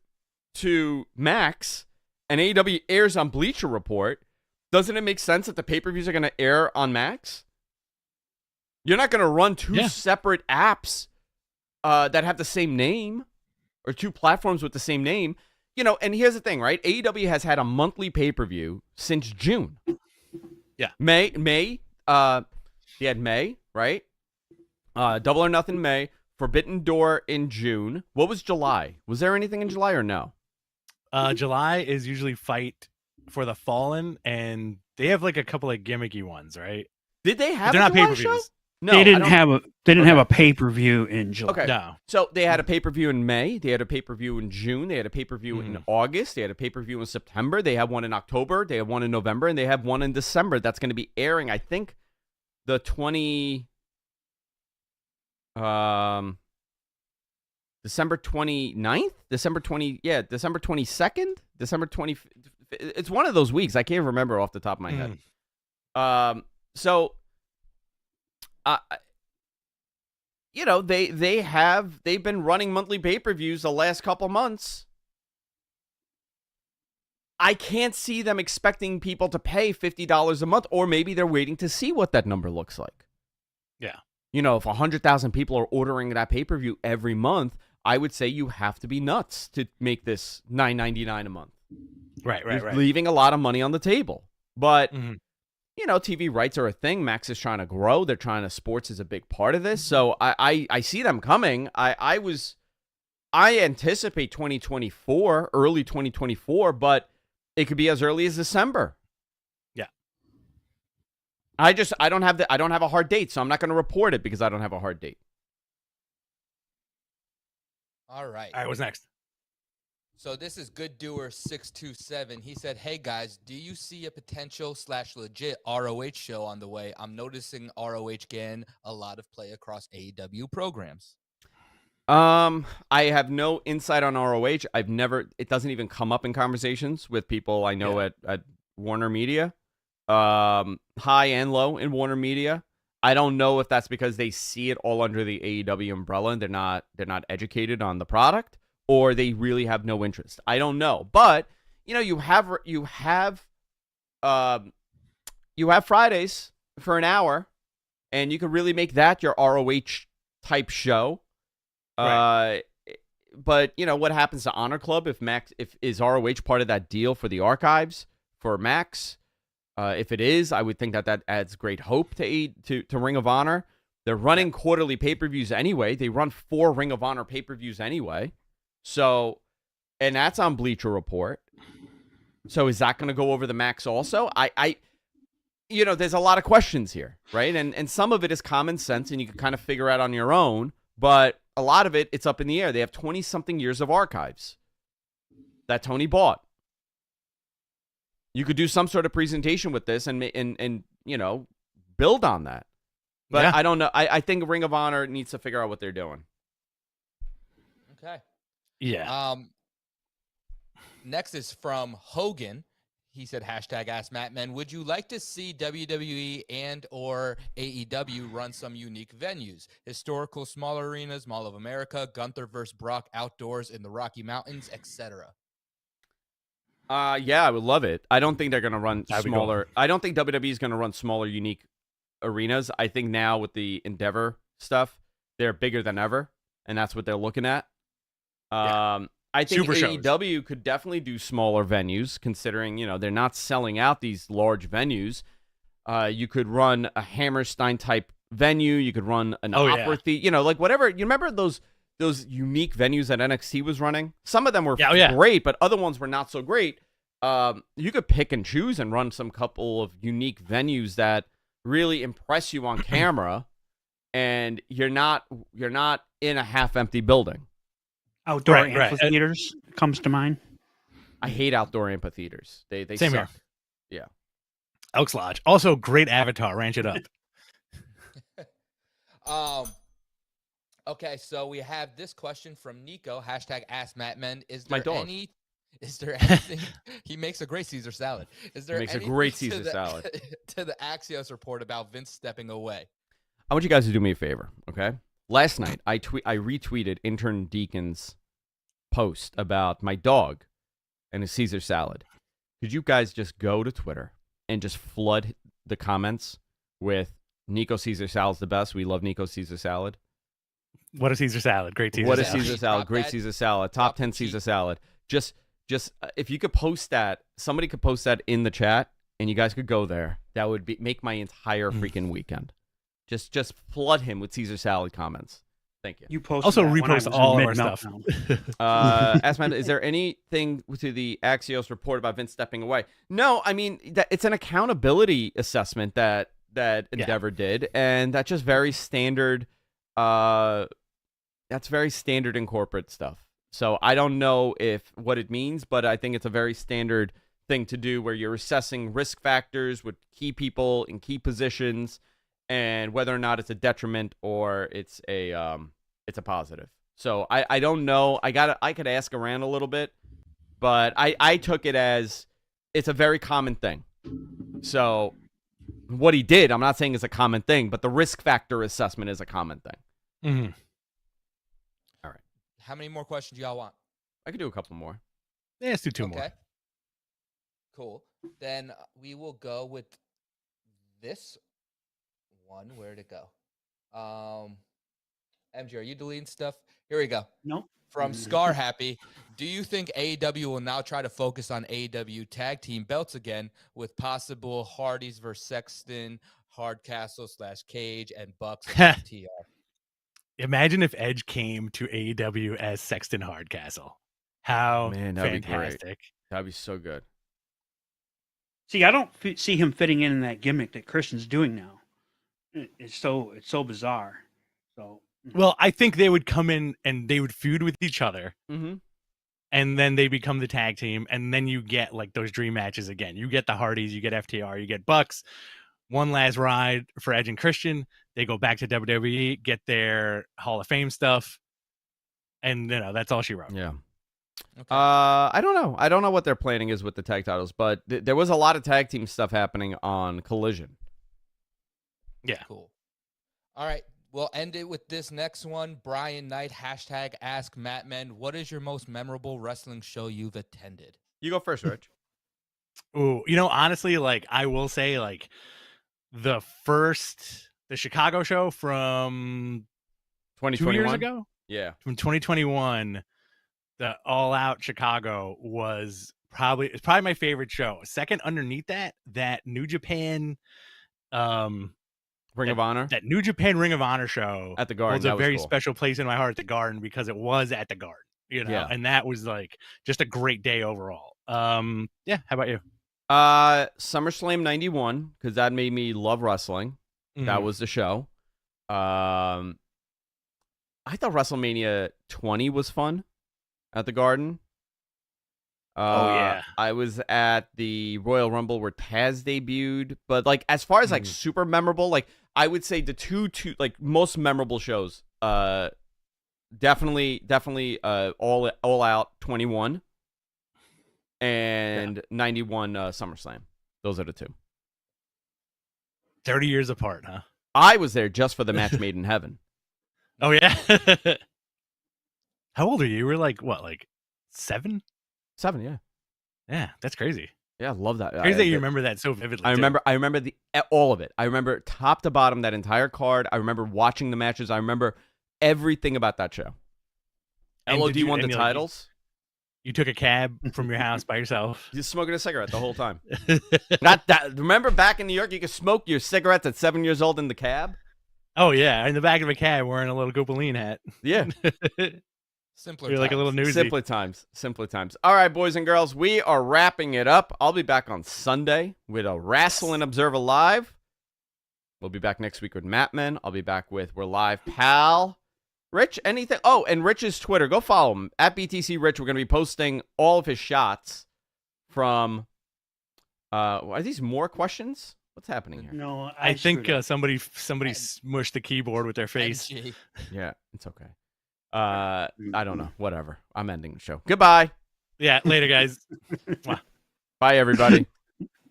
Speaker 2: to Max and AEW airs on Bleacher Report, doesn't it make sense that the pay-per-views are going to air on Max? You're not going to run two separate apps that have the same name, or two platforms with the same name. And here's the thing, right? AEW has had a monthly pay-per-view since June.
Speaker 3: Yeah.
Speaker 2: May, they had May, right? Double or Nothing May, Forbidden Door in June. What was July? Was there anything in July or no?
Speaker 3: July is usually Fight for the Fallen, and they have like a couple of gimmicky ones, right?
Speaker 2: Did they have
Speaker 3: they're
Speaker 2: a
Speaker 3: not
Speaker 2: July
Speaker 3: pay-per-views.
Speaker 2: show? No,
Speaker 1: they didn't have a pay-per-view in July.
Speaker 2: Okay.
Speaker 3: No.
Speaker 2: So they had a pay-per-view in May. They had a pay-per-view in June. They had a pay-per-view in August. They had a pay-per-view in September. They have one in October. They have one in November. And they have one in December that's going to be airing, I think, the 20... December 29th? December 22nd? December 20... It's one of those weeks. I can't remember off the top of my head. They've been running monthly pay-per-views the last couple months. I can't see them expecting people to pay $50 a month, or maybe they're waiting to see what that number looks like.
Speaker 3: Yeah.
Speaker 2: If 100,000 people are ordering that pay-per-view every month, I would say you have to be nuts to make this $9.99 a month.
Speaker 3: Right.
Speaker 2: You're leaving a lot of money on the table. But TV rights are a thing. Max is trying to grow. Sports is a big part of this. So I see them coming. I anticipate 2024, early 2024, but it could be as early as December.
Speaker 3: Yeah.
Speaker 2: I don't have a hard date, so I'm not going to report it because I don't have a hard date.
Speaker 4: All right.
Speaker 3: What's next?
Speaker 4: So this is Good Doer 627. He said, "Hey guys, do you see a potential / legit ROH show on the way? I'm noticing ROH getting a lot of play across AEW programs."
Speaker 2: I have no insight on ROH. It doesn't even come up in conversations with people I know at Warner Media, high and low in Warner Media. I don't know if that's because they see it all under the AEW umbrella and they're not educated on the product, or they really have no interest. I don't know. But, you have Fridays for an hour, and you could really make that your ROH type show. Right. But what happens to Honor Club if is ROH part of that deal for the archives for Max? If it is, I would think that adds great hope to Ring of Honor. They're running quarterly pay-per-views anyway. They run 4 Ring of Honor pay-per-views anyway. So, and that's on Bleacher Report. So is that going to go over the Max also? There's a lot of questions here, right? And some of it is common sense and you can kind of figure out on your own, but a lot of it's up in the air. They have 20-something years of archives that Tony bought. You could do some sort of presentation with this and build on that. But I don't know. I think Ring of Honor needs to figure out what they're doing.
Speaker 4: Okay.
Speaker 3: Yeah.
Speaker 4: Next is from Hogan. He said, #AskMattMen. Would you like to see WWE and or AEW run some unique venues? Historical small arenas, Mall of America, Gunther versus Brock outdoors in the Rocky Mountains, etc.
Speaker 2: Yeah, I would love it. I don't think they're going to run smaller. I don't think WWE is going to run smaller, unique arenas. I think now with the Endeavor stuff, they're bigger than ever, and that's what they're looking at. I think AEW could definitely do smaller venues, considering they're not selling out these large venues. You could run a Hammerstein type venue. You could run an opera theater. Like whatever. You remember those unique venues that NXT was running? Some of them were great, but other ones were not so great. You could pick and choose and run some couple of unique venues that really impress you on camera, and you're not in a half-empty building.
Speaker 1: Outdoor amphitheaters comes to mind.
Speaker 2: I hate outdoor amphitheaters. They
Speaker 3: Same
Speaker 2: suck.
Speaker 3: Here.
Speaker 2: Yeah.
Speaker 3: Elks Lodge. Also, great avatar. Ranch it up.
Speaker 4: Okay, so we have this question from Nico. #AskMattMen. Is
Speaker 2: My
Speaker 4: there
Speaker 2: dog.
Speaker 4: any? Is there anything? He makes a great Caesar salad. Is there?
Speaker 2: He makes a great Caesar salad.
Speaker 4: To the Axios report about Vince stepping away.
Speaker 2: I want you guys to do me a favor, okay? Last night, I retweeted intern Deacon's post about my dog and his Caesar salad. Could you guys just go to Twitter and just flood the comments with Nico Caesar salad's the best? We love Nico Caesar salad.
Speaker 3: What a Caesar salad. Great Caesar
Speaker 2: salad.
Speaker 3: What a
Speaker 2: Caesar salad. Great Caesar salad. Top 10 Caesar salad. Just if you could post that, somebody could post that in the chat, and you guys could go there. That would make my entire freaking weekend. Just flood him with Caesar salad comments. Thank you.
Speaker 1: You post
Speaker 3: also repost all of our stuff.
Speaker 2: Assman, is there anything to the Axios report about Vince stepping away? No, I mean it's an accountability assessment that Endeavor did, and that's just very standard. That's very standard in corporate stuff. So I don't know what it means, but I think it's a very standard thing to do where you're assessing risk factors with key people in key positions and whether or not it's a detriment or it's a positive. So I don't know. I could ask around a little bit, but I took it as it's a very common thing. So what he did, I'm not saying is a common thing, but the risk factor assessment is a common thing.
Speaker 3: Mm-hmm.
Speaker 2: All right.
Speaker 4: How many more questions y'all want?
Speaker 2: I could do a couple more.
Speaker 3: Yeah, let's do two more.
Speaker 4: Cool. Then we will go with this one. Where'd it go? MG, are you deleting stuff? Here we go.
Speaker 1: No.
Speaker 4: From Scar Happy, do you think AEW will now try to focus on AEW tag team belts again with possible Hardys versus Sexton, Hardcastle / Cage, and Bucks and FTR?
Speaker 3: Imagine if Edge came to AEW as Sexton Hardcastle. How fantastic.
Speaker 2: Be great. That'd be so good.
Speaker 1: See, I don't see him fitting in that gimmick that Christian's doing now. It's so bizarre. So,
Speaker 3: well, I think they would come in and they would feud with each other, and then they become the tag team, and then you get like those dream matches again. You get the Hardys, you get FTR, you get Bucks. One last ride for Edge and Christian. They go back to WWE, get their Hall of Fame stuff, and that's all she wrote.
Speaker 2: Yeah. Okay. I don't know. I don't know what their planning is with the tag titles, but there was a lot of tag team stuff happening on Collision.
Speaker 3: Yeah.
Speaker 4: Cool. All right. We'll end it with this next one. Brian Knight, #AskMattmen. What is your most memorable wrestling show you've attended?
Speaker 2: You go first, Rich.
Speaker 3: Ooh, honestly, like I will say, like the Chicago show from
Speaker 2: 2021
Speaker 3: 2 years ago.
Speaker 2: Yeah.
Speaker 3: From 2021, the All Out Chicago was probably my favorite show. Second underneath that New Japan
Speaker 2: Ring of Honor.
Speaker 3: That New Japan Ring of Honor show
Speaker 2: at the Garden
Speaker 3: was a very special place in my heart at the Garden because it was at the Garden, and that was like just a great day overall. Yeah, how about you?
Speaker 2: SummerSlam 91, because that made me love wrestling. That was the show. I thought WrestleMania 20 was fun at the Garden. I was at the Royal Rumble where Taz debuted, but like as far as like super memorable, like I would say the two like most memorable shows, definitely All Out 21 and 91 SummerSlam. Those are the two.
Speaker 3: 30 years apart, huh?
Speaker 2: I was there just for the match made in heaven.
Speaker 3: Oh yeah. How old are you? You were like what, like 7?
Speaker 2: 7, yeah.
Speaker 3: Yeah, that's crazy.
Speaker 2: Yeah, I love that.
Speaker 3: Crazy that you remember that so vividly.
Speaker 2: I remember all of it. I remember top to bottom that entire card. I remember watching the matches. I remember everything about that show.
Speaker 3: And
Speaker 2: LOD won the titles.
Speaker 3: You took a cab from your house by yourself.
Speaker 2: Just smoking a cigarette the whole time. Not that. Remember back in New York, you could smoke your cigarettes at 7 years old in the cab?
Speaker 3: Oh, yeah. In the back of a cab wearing a little Gopaline hat.
Speaker 2: Yeah.
Speaker 4: Simpler
Speaker 3: You're
Speaker 4: times.
Speaker 3: Like a little newsie.
Speaker 2: Simpler times. All right, boys and girls, we are wrapping it up. I'll be back on Sunday with a Wrestling Observer Live. We'll be back next week with Mattmen. I'll be back with We're Live Pal. Rich, anything? Oh, and Rich's Twitter. Go follow him. At BTC Rich. We're going to be posting all of his shots from... are these more questions? What's happening here?
Speaker 1: No,
Speaker 3: I think somebody smushed the keyboard with their face.
Speaker 2: Yeah, it's okay. I don't know. Whatever. I'm ending the show. Goodbye.
Speaker 3: Yeah, later, guys.
Speaker 2: Bye, everybody.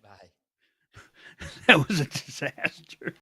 Speaker 4: Bye.
Speaker 1: That was a disaster.